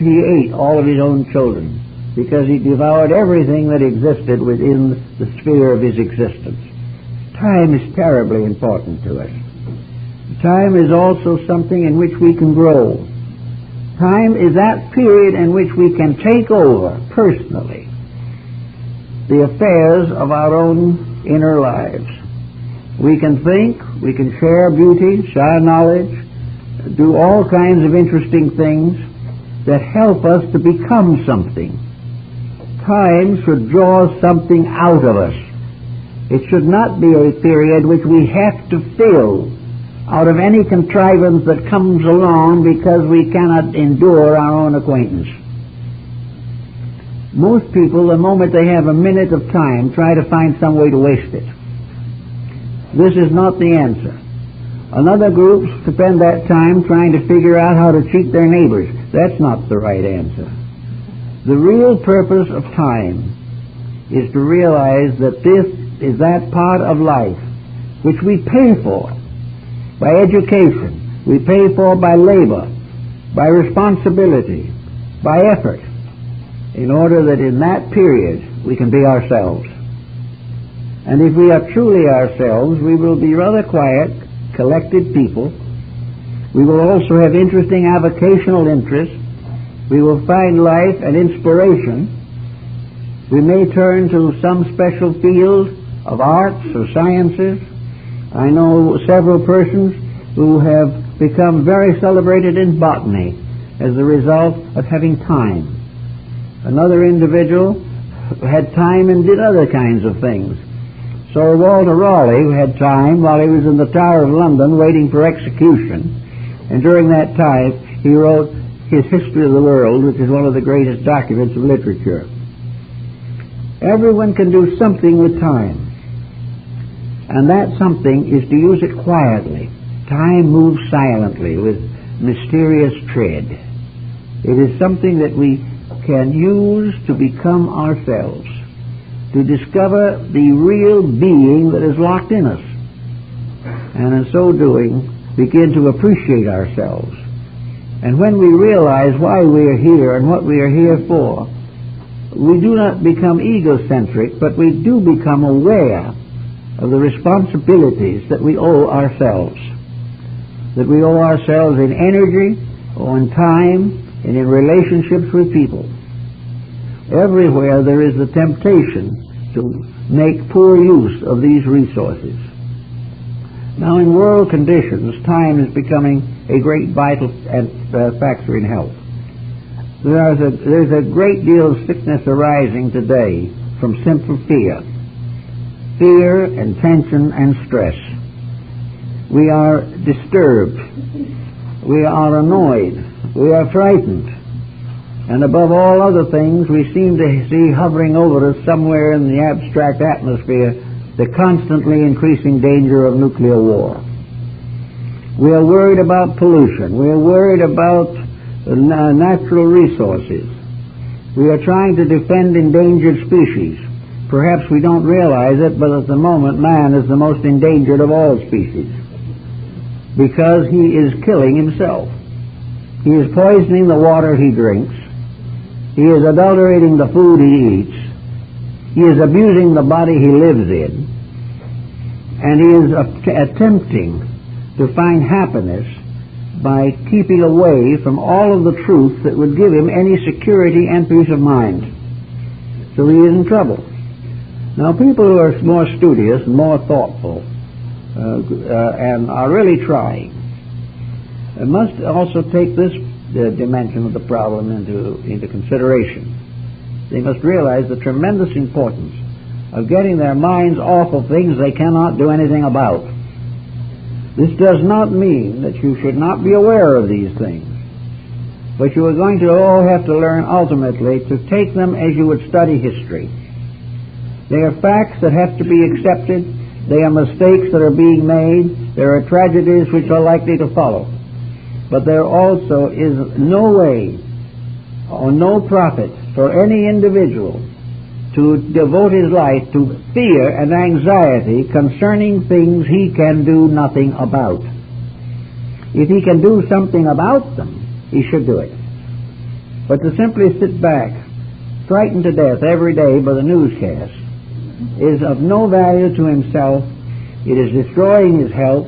he ate all of his own children. because he devoured everything that existed within the sphere of his existence. Time is terribly important to us. Time is also something in which we can grow. Time is that period in which we can take over personally the affairs of our own inner lives. We can think, we can share beauty, share knowledge, do all kinds of interesting things that help us to become something. Time should draw something out of us. It should not be a period which we have to fill out of any contrivance that comes along because we cannot endure our own acquaintance. Most people, the moment they have a minute of time, try to find some way to waste it. This is not the answer. Another group spend that time trying to figure out how to cheat their neighbors. That's not the right answer. The real purpose of time is to realize that this is that part of life which we pay for by education, we pay for by labor, by responsibility, by effort, in order that in that period we can be ourselves. And if we are truly ourselves, we will be rather quiet, collected people. We will also have interesting avocational interests. We will find life and inspiration. We may turn to some special field of arts or sciences. I know several persons who have become very celebrated in botany as a result of having time. Another individual had time and did other kinds of things. Sir Walter Raleigh, who had time while he was in the Tower of London waiting for execution, and during that time he wrote his History of the World, which is one of the greatest documents of literature. Everyone can do something with time, and that something is to use it quietly. Time moves silently with mysterious tread. It is something that we can use to become ourselves, to discover the real being that is locked in us, and in so doing begin to appreciate ourselves. And when we realize why we are here and what we are here for, we do not become egocentric, but we do become aware of the responsibilities that we owe ourselves. That we owe ourselves in energy, or in time, and in relationships with people. Everywhere there is the temptation to make poor use of these resources. Now, in world conditions, time is becoming a great vital factor in health. There's a great deal of sickness arising today from simple fear. Fear and tension and stress. We are disturbed. We are annoyed. We are frightened. And above all other things, we seem to see hovering over us somewhere in the abstract atmosphere the constantly increasing danger of nuclear war. We are worried about pollution. We are worried about natural resources. We are trying to defend endangered species. Perhaps we don't realize it, but at the moment man is the most endangered of all species, because he is killing himself. He is poisoning the water he drinks. He is adulterating the food he eats. He is abusing the body he lives in. And he is attempting to find happiness by keeping away from all of the truth that would give him any security and peace of mind. So he is in trouble. Now, people who are more studious and more thoughtful and are really trying must also take this dimension of the problem into consideration. They must realize the tremendous importance of getting their minds off of things they cannot do anything about. This does not mean that you should not be aware of these things, but you are going to all have to learn ultimately to take them as you would study history. They are facts that have to be accepted. They are mistakes that are being made. There are tragedies which are likely to follow. But there also is no way or no profit for any individual to devote his life to fear and anxiety concerning things he can do nothing about. If he can do something about them, he should do it. But to simply sit back frightened to death every day by the newscast, is of no value to himself. It is destroying his health,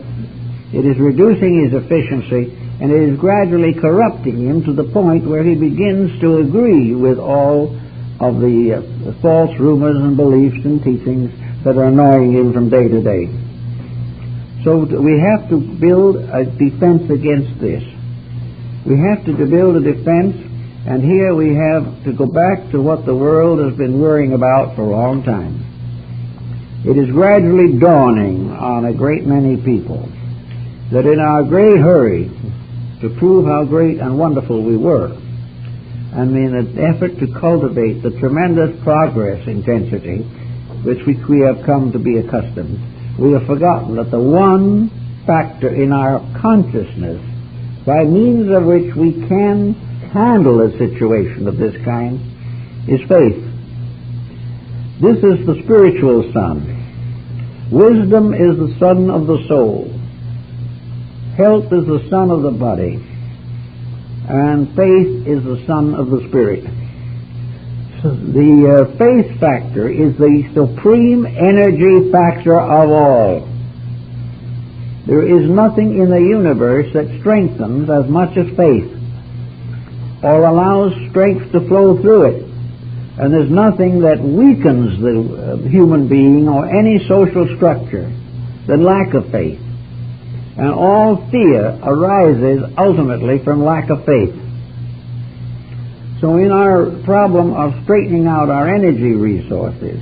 it is reducing his efficiency, and it is gradually corrupting him to the point where he begins to agree with all of the false rumors and beliefs and teachings that are annoying him from day to day. So we have to build a defense against this. We have to build a defense, and here we have to go back to what the world has been worrying about for a long time. It is gradually dawning on a great many people that in our great hurry to prove how great and wonderful we were, and in an effort to cultivate the tremendous progress intensity which we have come to be accustomed, we have forgotten that the one factor in our consciousness by means of which we can handle a situation of this kind is faith. This is the spiritual sun. Wisdom is the sun of the soul. Health is the sun of the body. And faith is the sun of the spirit. So the faith factor is the supreme energy factor of all. There is nothing in the universe that strengthens as much as faith, or allows strength to flow through it. And there's nothing that weakens the human being or any social structure than lack of faith. And all fear arises ultimately from lack of faith. So in our problem of straightening out our energy resources,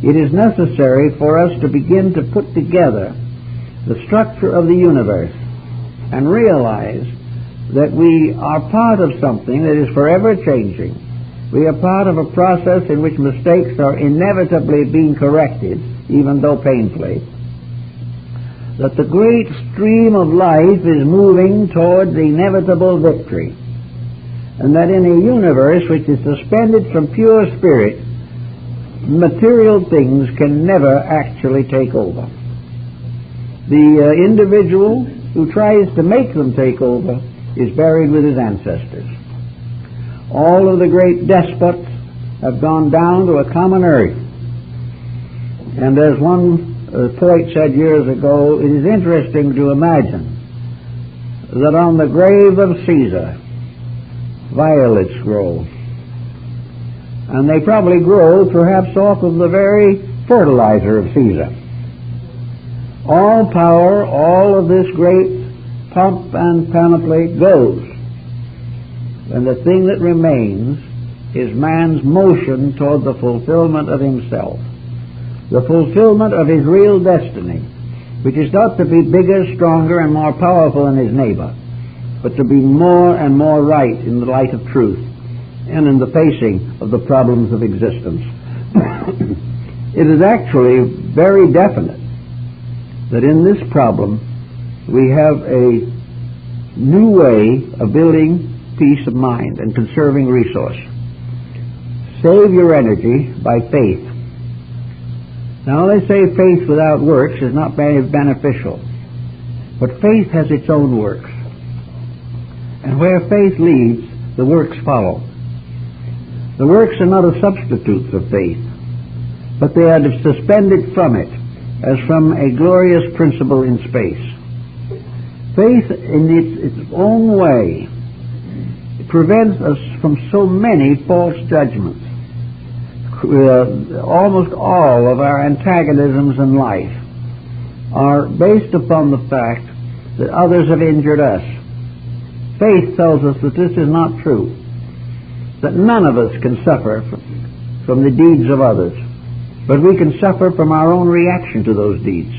it is necessary for us to begin to put together the structure of the universe and realize that we are part of something that is forever changing. We are part of a process in which mistakes are inevitably being corrected, even though painfully. That the great stream of life is moving toward the inevitable victory. And that in a universe which is suspended from pure spirit, material things can never actually take over. The individual who tries to make them take over is buried with his ancestors. All of the great despots have gone down to a common earth. And as one poet said years ago, it is interesting to imagine that on the grave of Caesar, violets grow. And they probably grow perhaps off of the very fertilizer of Caesar. All power, all of this great pomp and panoply goes. And the thing that remains is man's motion toward the fulfillment of himself. The fulfillment of his real destiny, which is not to be bigger, stronger, and more powerful than his neighbor, but to be more and more right in the light of truth and in the facing of the problems of existence. It is actually very definite that in this problem we have a new way of building peace of mind and conserving resource. Save your energy by faith. Now they say faith without works is not very beneficial, but faith has its own works. And where faith leads, the works follow. The works are not a substitute of faith, but they are suspended from it, as from a glorious principle in space. Faith in its own way prevents us from so many false judgments. Almost all of our antagonisms in life are based upon the fact that others have injured us. Faith tells us that this is not true, that none of us can suffer from the deeds of others, but we can suffer from our own reaction to those deeds.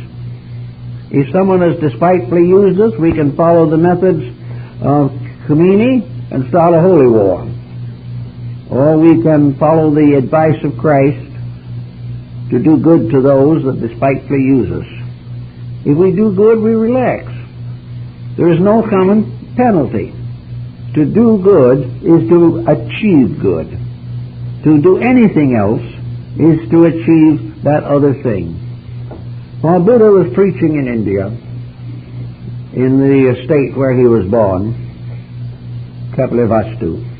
If someone has despitefully used us, we can follow the methods of Khomeini and start a holy war. Or we can follow the advice of Christ to do good to those that despitefully use us. If we do good, we relax. There is no common penalty. To do good is to achieve good. To do anything else is to achieve that other thing. While Buddha was preaching in India, in the state where he was born, Kapilavastu,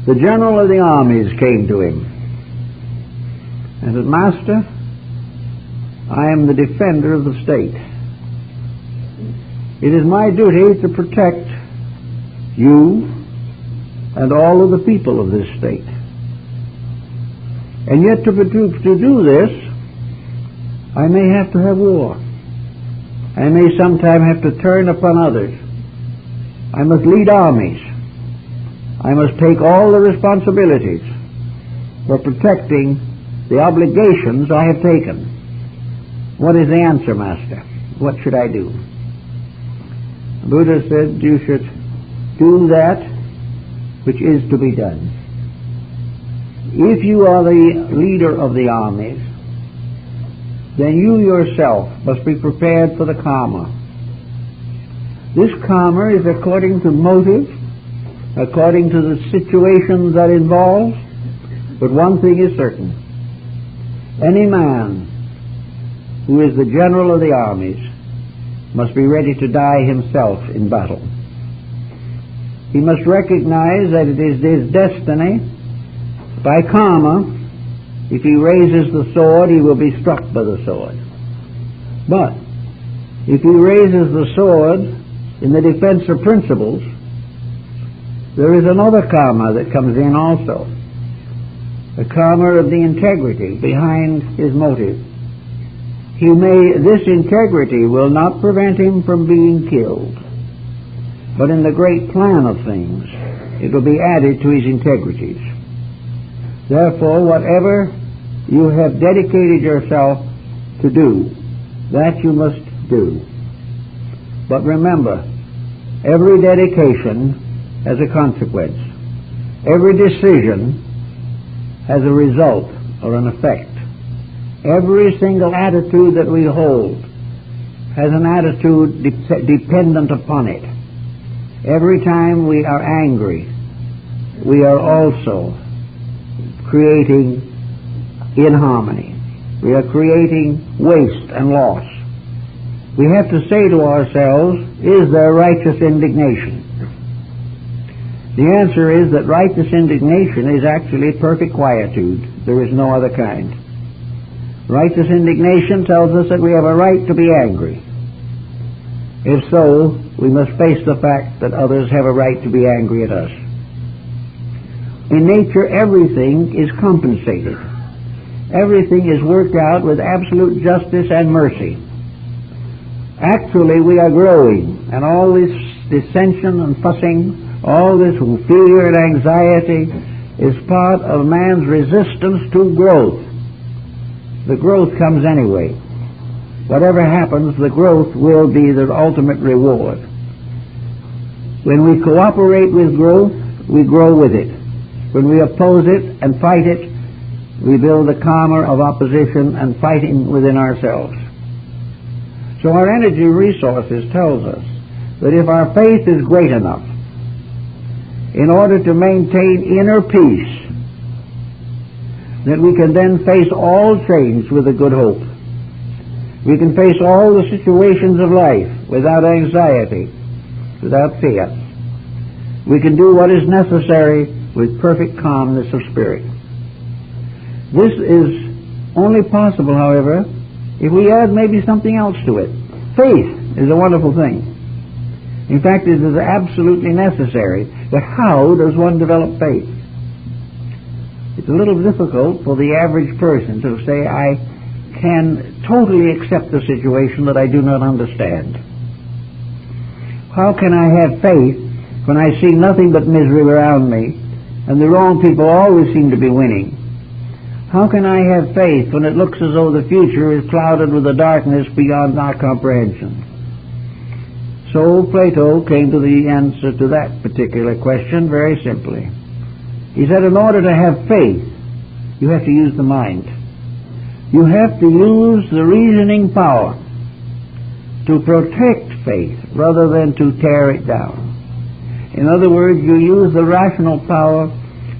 the general of the armies came to him and said, "Master, I am the defender of the state. It is my duty to protect you and all of the people of this state. And yet to do this, I may have to have war. I may sometime have to turn upon others. I must lead armies. I must take all the responsibilities for protecting the obligations I have taken. What is the answer, Master? What should I do?" The Buddha said, "You should do that which is to be done. If you are the leader of the armies, then you yourself must be prepared for the karma. This karma is according to motive, according to the situations that involve, but one thing is certain. Any man who is the general of the armies must be ready to die himself in battle. He must recognize that it is his destiny, by karma, if he raises the sword, he will be struck by the sword. But if he raises the sword in the defense of principles, there is another karma that comes in also, the karma of the integrity behind his motive. This integrity will not prevent him from being killed, but in the great plan of things, it will be added to his integrities. Therefore, whatever you have dedicated yourself to do, that you must do. But remember, every dedication has a consequence. Every decision has a result or an effect. Every single attitude that we hold has an attitude dependent upon it. Every time we are angry, we are also creating inharmony. We are creating waste and loss. We have to say to ourselves, is there righteous indignation? The answer is that righteous indignation is actually perfect quietude. There is no other kind. Righteous indignation tells us that we have a right to be angry. If so, we must face the fact that others have a right to be angry at us. In nature, everything is compensated. Everything is worked out with absolute justice and mercy. Actually, we are growing, and all this dissension and fussing, all this fear and anxiety is part of man's resistance to growth. The growth comes anyway. Whatever happens, the growth will be the ultimate reward. When we cooperate with growth, we grow with it. When we oppose it and fight it, we build a karma of opposition and fighting within ourselves. So our energy resources tells us that if our faith is great enough, in order to maintain inner peace, that we can then face all change with a good hope. We can face all the situations of life without anxiety, without fear. We can do what is necessary with perfect calmness of spirit. This is only possible, however, if we add maybe something else to it. Faith is a wonderful thing. In fact, it is absolutely necessary. But how does one develop faith? It's a little difficult for the average person to say, I can totally accept the situation that I do not understand. How can I have faith when I see nothing but misery around me and the wrong people always seem to be winning? How can I have faith when it looks as though the future is clouded with a darkness beyond our comprehension? So Plato came to the answer to that particular question very simply. He said, in order to have faith, you have to use the mind. You have to use the reasoning power to protect faith rather than to tear it down. In other words, you use the rational power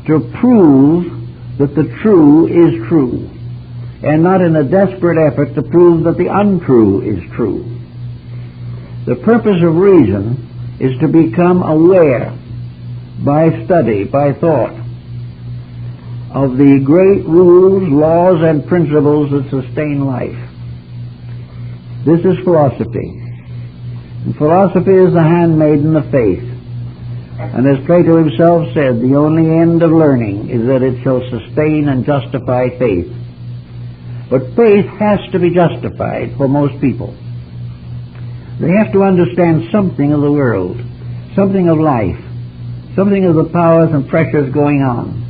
to prove that the true is true, and not in a desperate effort to prove that the untrue is true. The purpose of reason is to become aware by study, by thought, of the great rules, laws, and principles that sustain life. This is philosophy. And philosophy is the handmaiden of faith. And as Plato himself said, the only end of learning is that it shall sustain and justify faith. But faith has to be justified for most people. They have to understand something of the world, something of life, something of the powers and pressures going on.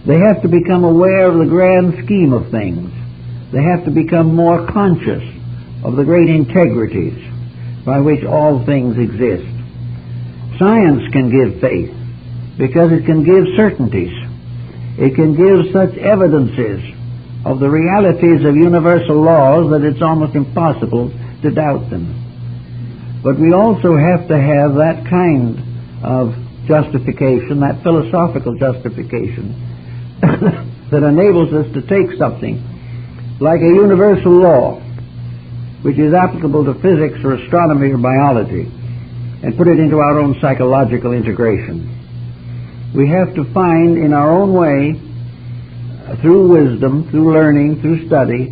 They have to become aware of the grand scheme of things. They have to become more conscious of the great integrities by which all things exist. Science can give faith because it can give certainties. It can give such evidences of the realities of universal laws that it's almost impossible to doubt them. But we also have to have that kind of justification, that philosophical justification, that enables us to take something like a universal law, which is applicable to physics or astronomy or biology, and put it into our own psychological integration. We have to find in our own way, through wisdom, through learning, through study,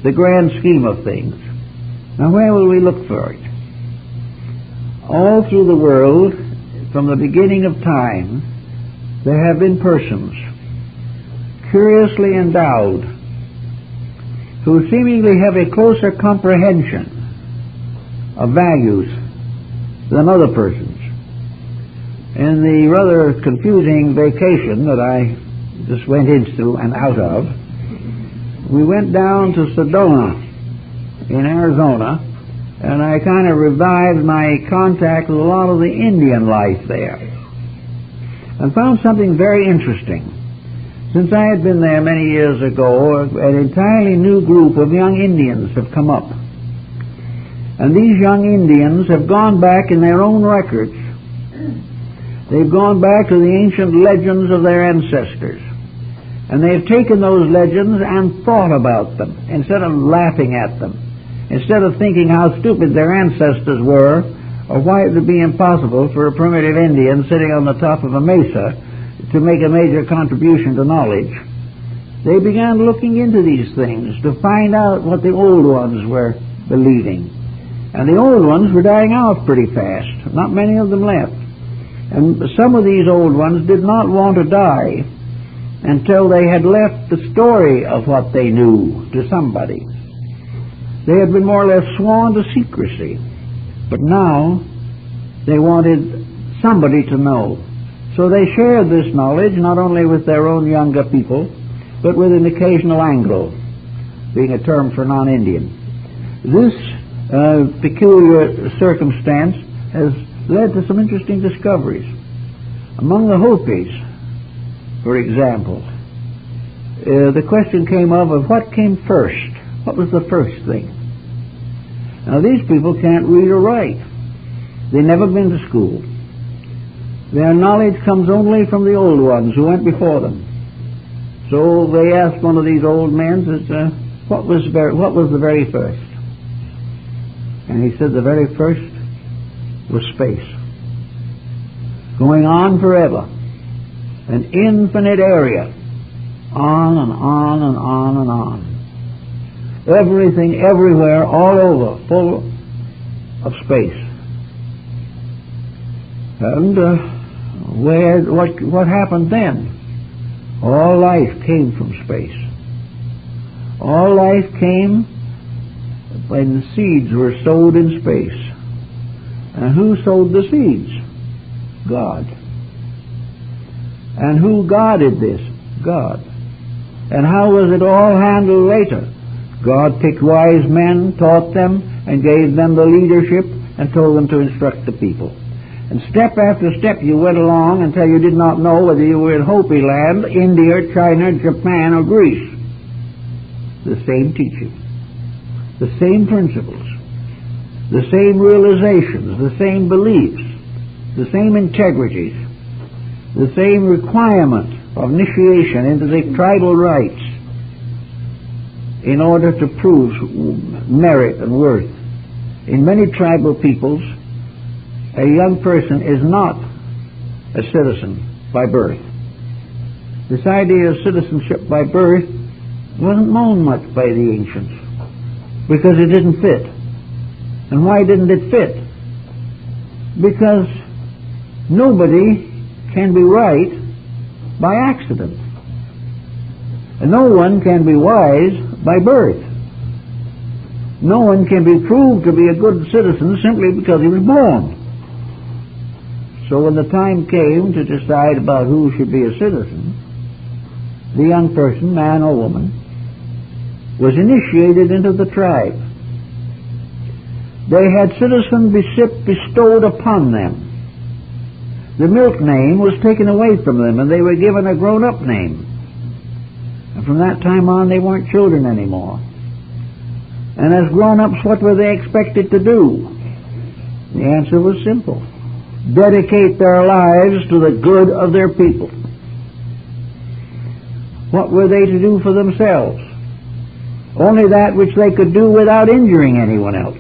the grand scheme of things. Now, where will we look for it? All through the world, from the beginning of time, there have been persons curiously endowed who seemingly have a closer comprehension of values than other persons. In the rather confusing vacation that I just went into and out of, we went down to Sedona in Arizona, and I kind of revived my contact with a lot of the Indian life there, and found something very interesting. Since I had been there many years ago, an entirely new group of young Indians have come up. And these young Indians have gone back in their own records. They've gone back to the ancient legends of their ancestors. And they've taken those legends and thought about them instead of laughing at them. Instead of thinking how stupid their ancestors were, or why it would be impossible for a primitive Indian sitting on the top of a mesa to make a major contribution to knowledge, they began looking into these things to find out what the old ones were believing. And the old ones were dying out pretty fast. Not many of them left. And some of these old ones did not want to die until they had left the story of what they knew to somebody. They had been more or less sworn to secrecy. But now they wanted somebody to know. So they shared this knowledge not only with their own younger people, but with an occasional Anglo, being a term for non-Indian. This peculiar circumstance has led to some interesting discoveries. Among the Hopis, for example, the question came up of what came first. What was the first thing? Now, these people can't read or write. They've never been to school. Their knowledge comes only from the old ones who went before them. So they asked one of these old men, what was the very first? And he said the very first was space. Going on forever. An infinite area. On and on and on and on. Everything, everywhere, all over, full of space. And what happened then? All life came from space. All life came when seeds were sowed in space. And who sowed the seeds? God. And who guarded this? God. And how was it all handled later? God picked wise men, taught them, and gave them the leadership, and told them to instruct the people. And step after step you went along until you did not know whether you were in Hopi land, India, China, Japan, or Greece. The same teaching, the same principles, the same realizations, the same beliefs, the same integrities, the same requirement of initiation into the tribal rites in order to prove merit and worth. In many tribal peoples, a young person is not a citizen by birth. This idea of citizenship by birth wasn't known much by the ancients because it didn't fit. And why didn't it fit? Because nobody can be right by accident. And no one can be wise by birth. No one can be proved to be a good citizen simply because he was born. So when the time came to decide about who should be a citizen, the young person, man or woman, was initiated into the tribe. They had citizenship bestowed upon them. The milk name was taken away from them, and they were given a grown-up name. And from that time on, they weren't children anymore. And as grown-ups, what were they expected to do? The answer was simple. Dedicate their lives to the good of their people. What were they to do for themselves? Only that which they could do without injuring anyone else.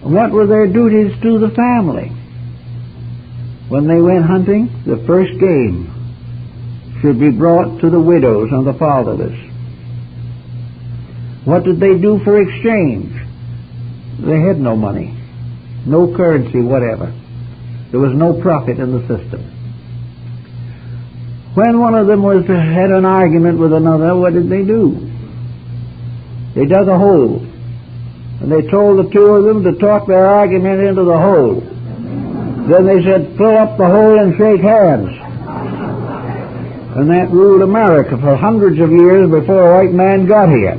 What were their duties to the family? When they went hunting, the first game should be brought to the widows and the fatherless. What did they do for exchange? They had no money, no currency whatever. There was no profit in the system. When one of them had an argument with another, what did they do? They dug a hole, and they told the two of them to talk their argument into the hole. Then they said, fill up the hole and shake hands. And that ruled America for hundreds of years before a white man got here.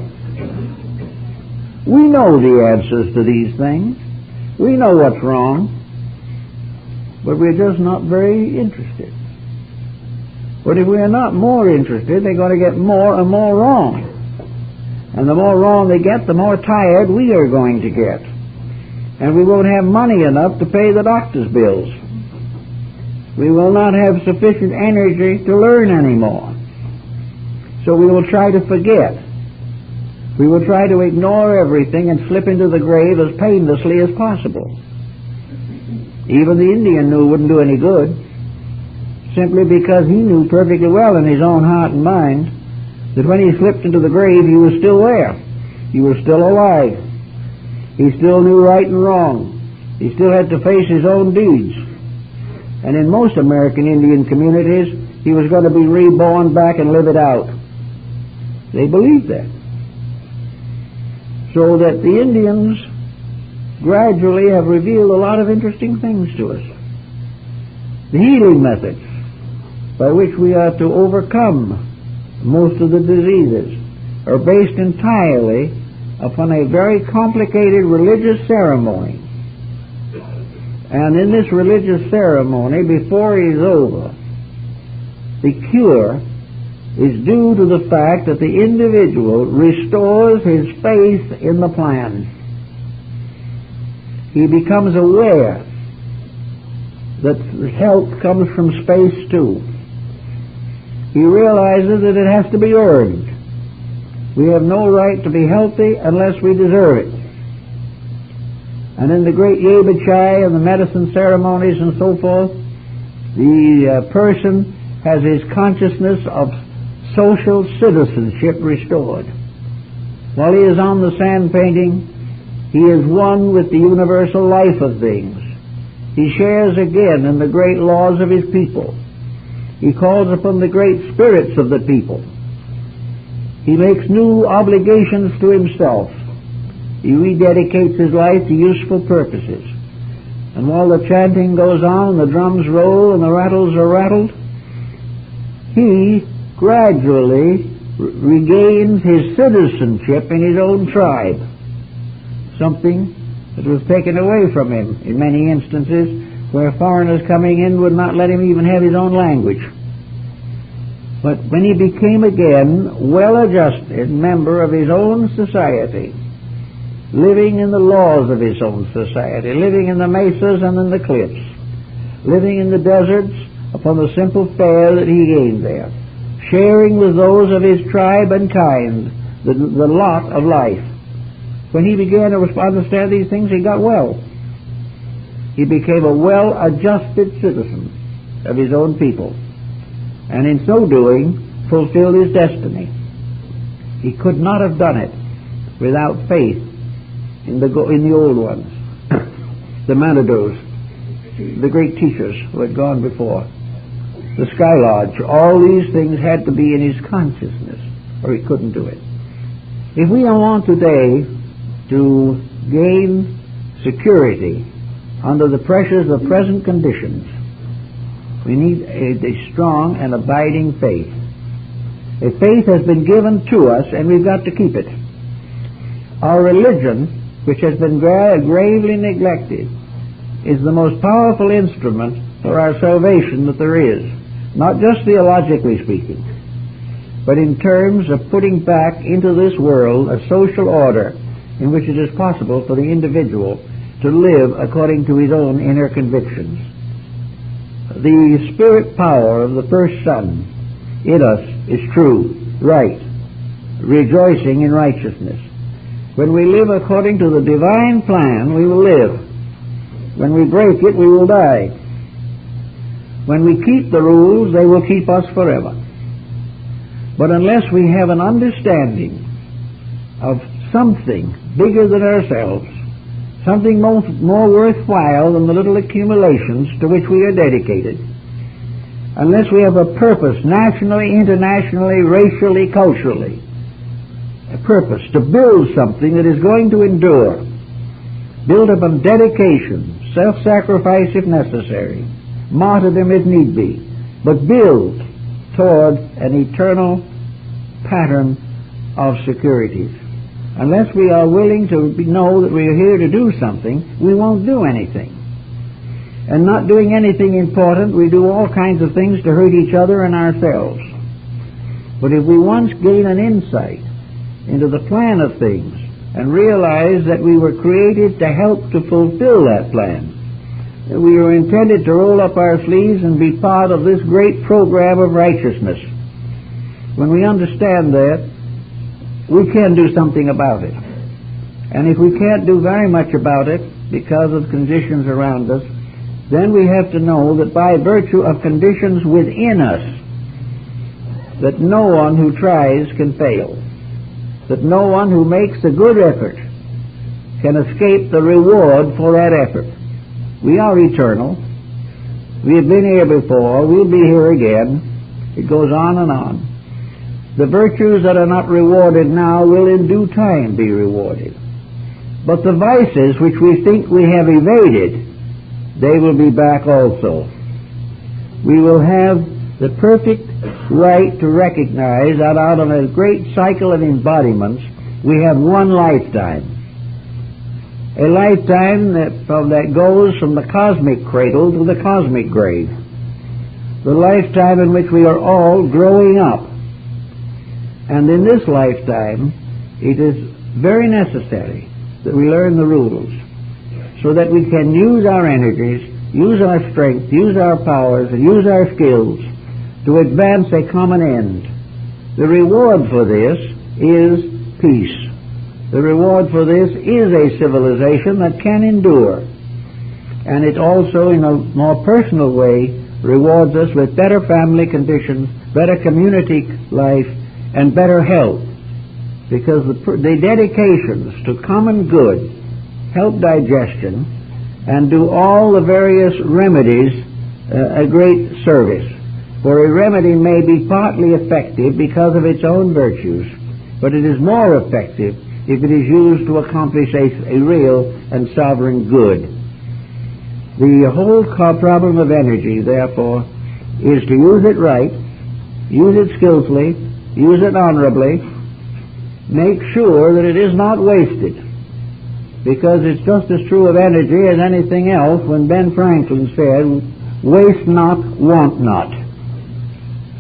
We know the answers to these things. We know what's wrong. But we're just not very interested. But if we are not more interested, they're going to get more and more wrong. And the more wrong they get, the more tired we are going to get. And we won't have money enough to pay the doctor's bills. We will not have sufficient energy to learn anymore. So we will try to forget. We will try to ignore everything and slip into the grave as painlessly as possible. Even the Indian knew it wouldn't do any good, simply because he knew perfectly well in his own heart and mind that when he slipped into the grave, he was still there. He was still alive. He still knew right and wrong. He still had to face his own deeds. And in most American Indian communities, he was going to be reborn back and live it out. They believed that. So that the Indians gradually have revealed a lot of interesting things to us. The healing methods by which we are to overcome most of the diseases are based entirely upon a very complicated religious ceremony. And in this religious ceremony, before it is over, the cure is due to the fact that the individual restores his faith in the plan. He becomes aware that health comes from space too. He realizes that it has to be earned. We have no right to be healthy unless we deserve it. And in the great Yebechai and the medicine ceremonies and so forth, the person has his consciousness of social citizenship restored. While he is on the sand painting, he is one with the universal life of things. He shares again in the great laws of his people. He calls upon the great spirits of the people. He makes new obligations to himself. He rededicates his life to useful purposes. And while the chanting goes on, the drums roll and the rattles are rattled, he gradually regains his citizenship in his own tribe, something that was taken away from him in many instances where foreigners coming in would not let him even have his own language. But when he became again well-adjusted member of his own society, living in the laws of his own society, living in the mesas and in the cliffs, living in the deserts upon the simple fare that he gained there, sharing with those of his tribe and kind the lot of life. When he began to understand these things, he got well. He became a well-adjusted citizen of his own people. and in so doing fulfilled his destiny. He could not have done it without faith in the old ones, the Manitos, the great teachers who had gone before, the Sky Lodge. All these things had to be in his consciousness, or he couldn't do it. If we want today to gain security under the pressures of present conditions, we need a strong and abiding faith. A faith has been given to us, and we've got to keep it. Our religion, which has been gravely neglected, is the most powerful instrument for our salvation that there is, not just theologically speaking, but in terms of putting back into this world a social order in which it is possible for the individual to live according to his own inner convictions. The spirit power of the first Son in us is true, right, rejoicing in righteousness. When we live according to the divine plan, we will live. When we break it, we will die. When we keep the rules, they will keep us forever. But unless we have an understanding of something bigger than ourselves, something more worthwhile than the little accumulations to which we are dedicated, unless we have a purpose nationally, internationally, racially, culturally, a purpose to build something that is going to endure, build upon dedication, self-sacrifice if necessary, martyrdom if need be, but build toward an eternal pattern of securities. Unless we are willing to know that we are here to do something, we won't do anything. And not doing anything important, we do all kinds of things to hurt each other and ourselves. But if we once gain an insight into the plan of things and realize that we were created to help to fulfill that plan, that we were intended to roll up our sleeves and be part of this great program of righteousness, when we understand that, we can do something about it. And if we can't do very much about it because of conditions around us, then we have to know that by virtue of conditions within us, that no one who tries can fail, that no one who makes a good effort can escape the reward for that effort. We are eternal. We have been here before. We'll be here again. It goes on and on. The virtues that are not rewarded now will in due time be rewarded. But the vices which we think we have evaded, they will be back also. We will have the perfect right to recognize that out of a great cycle of embodiments, we have one lifetime. A lifetime that goes from the cosmic cradle to the cosmic grave. The lifetime in which we are all growing up. And in this lifetime, it is very necessary that we learn the rules so that we can use our energies, use our strength, use our powers, and use our skills to advance a common end. The reward for this is peace. The reward for this is a civilization that can endure. And it also, in a more personal way, rewards us with better family conditions, better community life, and better health, because the dedications to common good help digestion and do all the various remedies a great service. For a remedy may be partly effective because of its own virtues, but it is more effective if it is used to accomplish a real and sovereign good. The whole problem of energy, therefore, is to use it right, use it skillfully, use it honorably, make sure that it is not wasted, because it's just as true of energy as anything else when Ben Franklin said, waste not, want not.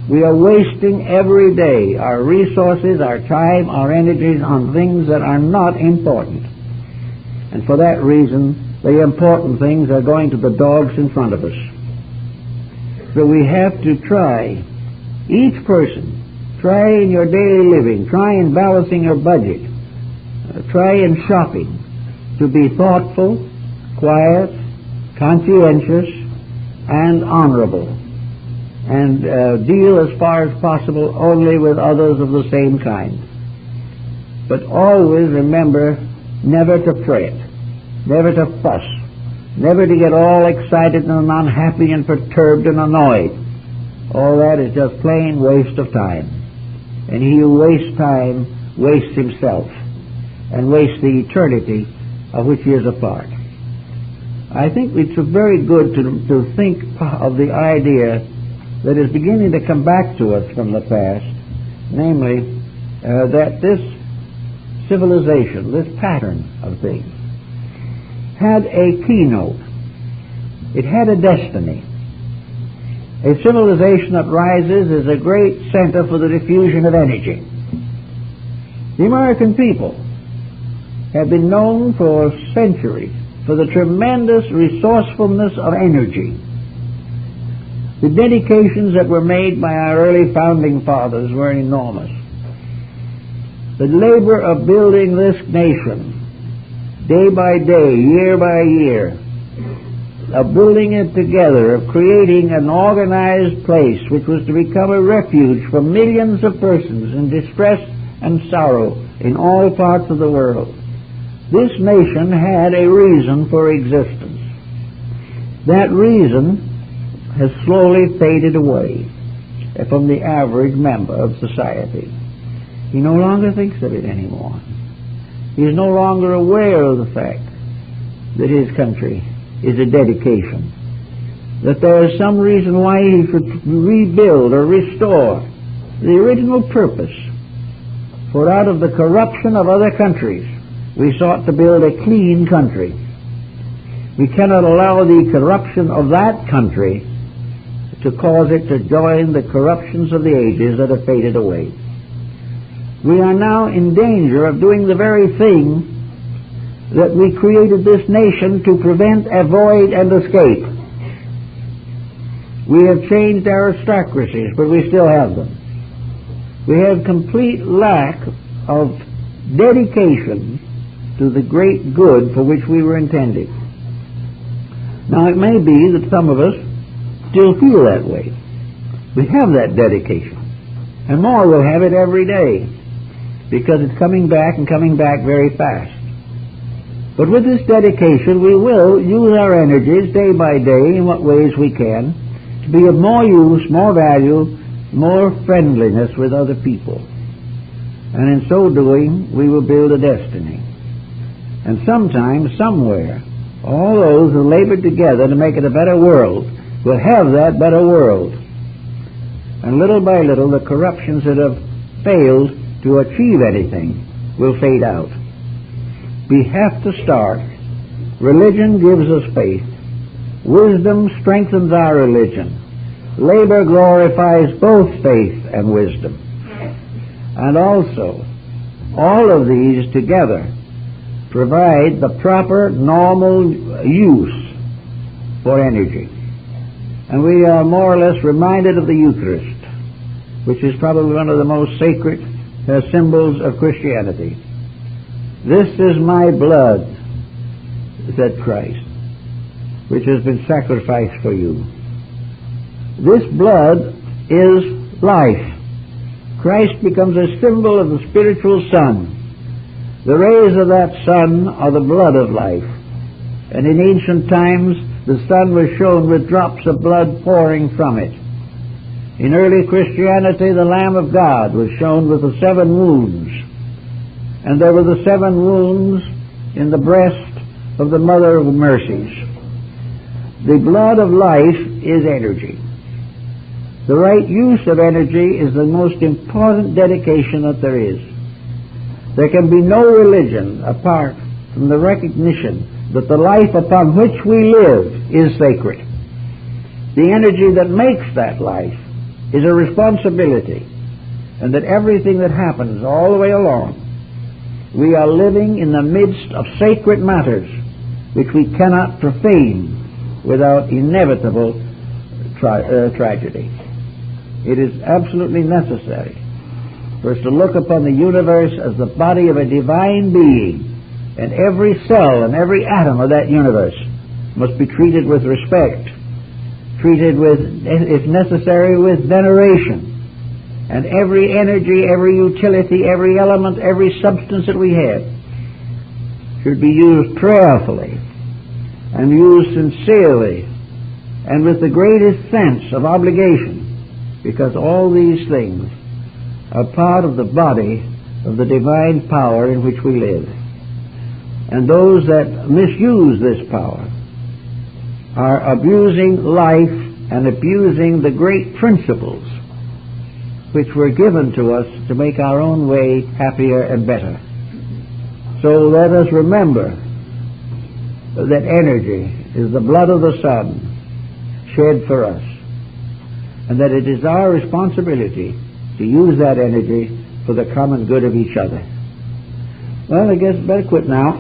We are wasting every day our resources, our time, our energies on things that are not important. And for that reason, the important things are going to the dogs in front of us. So we have to try, each person, try in your daily living, try in balancing your budget, try in shopping, to be thoughtful, quiet, conscientious, and honorable. and deal as far as possible only with others of the same kind. But always remember never to fret, never to fuss, never to get all excited and unhappy and perturbed and annoyed. All that is just plain waste of time. And he who wastes time wastes himself and wastes the eternity of which he is a part. I think it's very good to think of the idea that is beginning to come back to us from the past, namely that this civilization, this pattern of things, had a keynote. It had a destiny. A civilization that rises is a great center for the diffusion of energy. The American people have been known for centuries for the tremendous resourcefulness of energy. The dedications that were made by our early founding fathers were enormous. The labor of building this nation, day by day, year by year, of building it together, of creating an organized place which was to become a refuge for millions of persons in distress and sorrow in all parts of the world. This nation had a reason for existence. That reason has slowly faded away from the average member of society. He no longer thinks of it anymore. He is no longer aware of the fact that his country is a dedication, that there is some reason why he should rebuild or restore the original purpose. For out of the corruption of other countries, we sought to build a clean country. We cannot allow the corruption of that country to cause it to join the corruptions of the ages that have faded away. We are now in danger of doing the very thing that we created this nation to prevent, avoid, and escape. We have changed aristocracies, but we still have them. We have complete lack of dedication to the great good for which we were intended. Now, it may be that some of us still feel that way. We have that dedication, and more will have it every day, because it's coming back and coming back very fast. But with this dedication, we will use our energies day by day in what ways we can to be of more use, more value, more friendliness with other people. And in so doing, we will build a destiny. And sometime, somewhere, all those who labored together to make it a better world will have that better world. And little by little, the corruptions that have failed to achieve anything will fade out. We have to start. Religion gives us faith. Wisdom strengthens our religion. Labor glorifies both faith and wisdom. And also, all of these together provide the proper, normal use for energy. And we are more or less reminded of the Eucharist, which is probably one of the most sacred symbols of Christianity. "This is my blood," said Christ, "which has been sacrificed for you." This blood is life. Christ becomes a symbol of the spiritual sun. The rays of that sun are the blood of life. And in ancient times, the sun was shown with drops of blood pouring from it. In early Christianity, the Lamb of God was shown with the 7 wounds. And there were the 7 wounds in the breast of the Mother of Mercies. The blood of life is energy. The right use of energy is the most important dedication that there is. There can be no religion apart from the recognition that the life upon which we live is sacred. The energy that makes that life is a responsibility, and that everything that happens all the way along, we are living in the midst of sacred matters which we cannot profane without inevitable tragedy. It is absolutely necessary for us to look upon the universe as the body of a divine being, and every cell and every atom of that universe must be treated with respect treated with, if necessary, with veneration. And every energy, every utility, every element, every substance that we have should be used prayerfully and used sincerely and with the greatest sense of obligation, because all these things are part of the body of the divine power in which we live. And those that misuse this power are abusing life and abusing the great principles which were given to us to make our own way happier and better. So let us remember that energy is the blood of the Son shed for us, and that it is our responsibility to use that energy for the common good of each other. Well, I guess better quit now.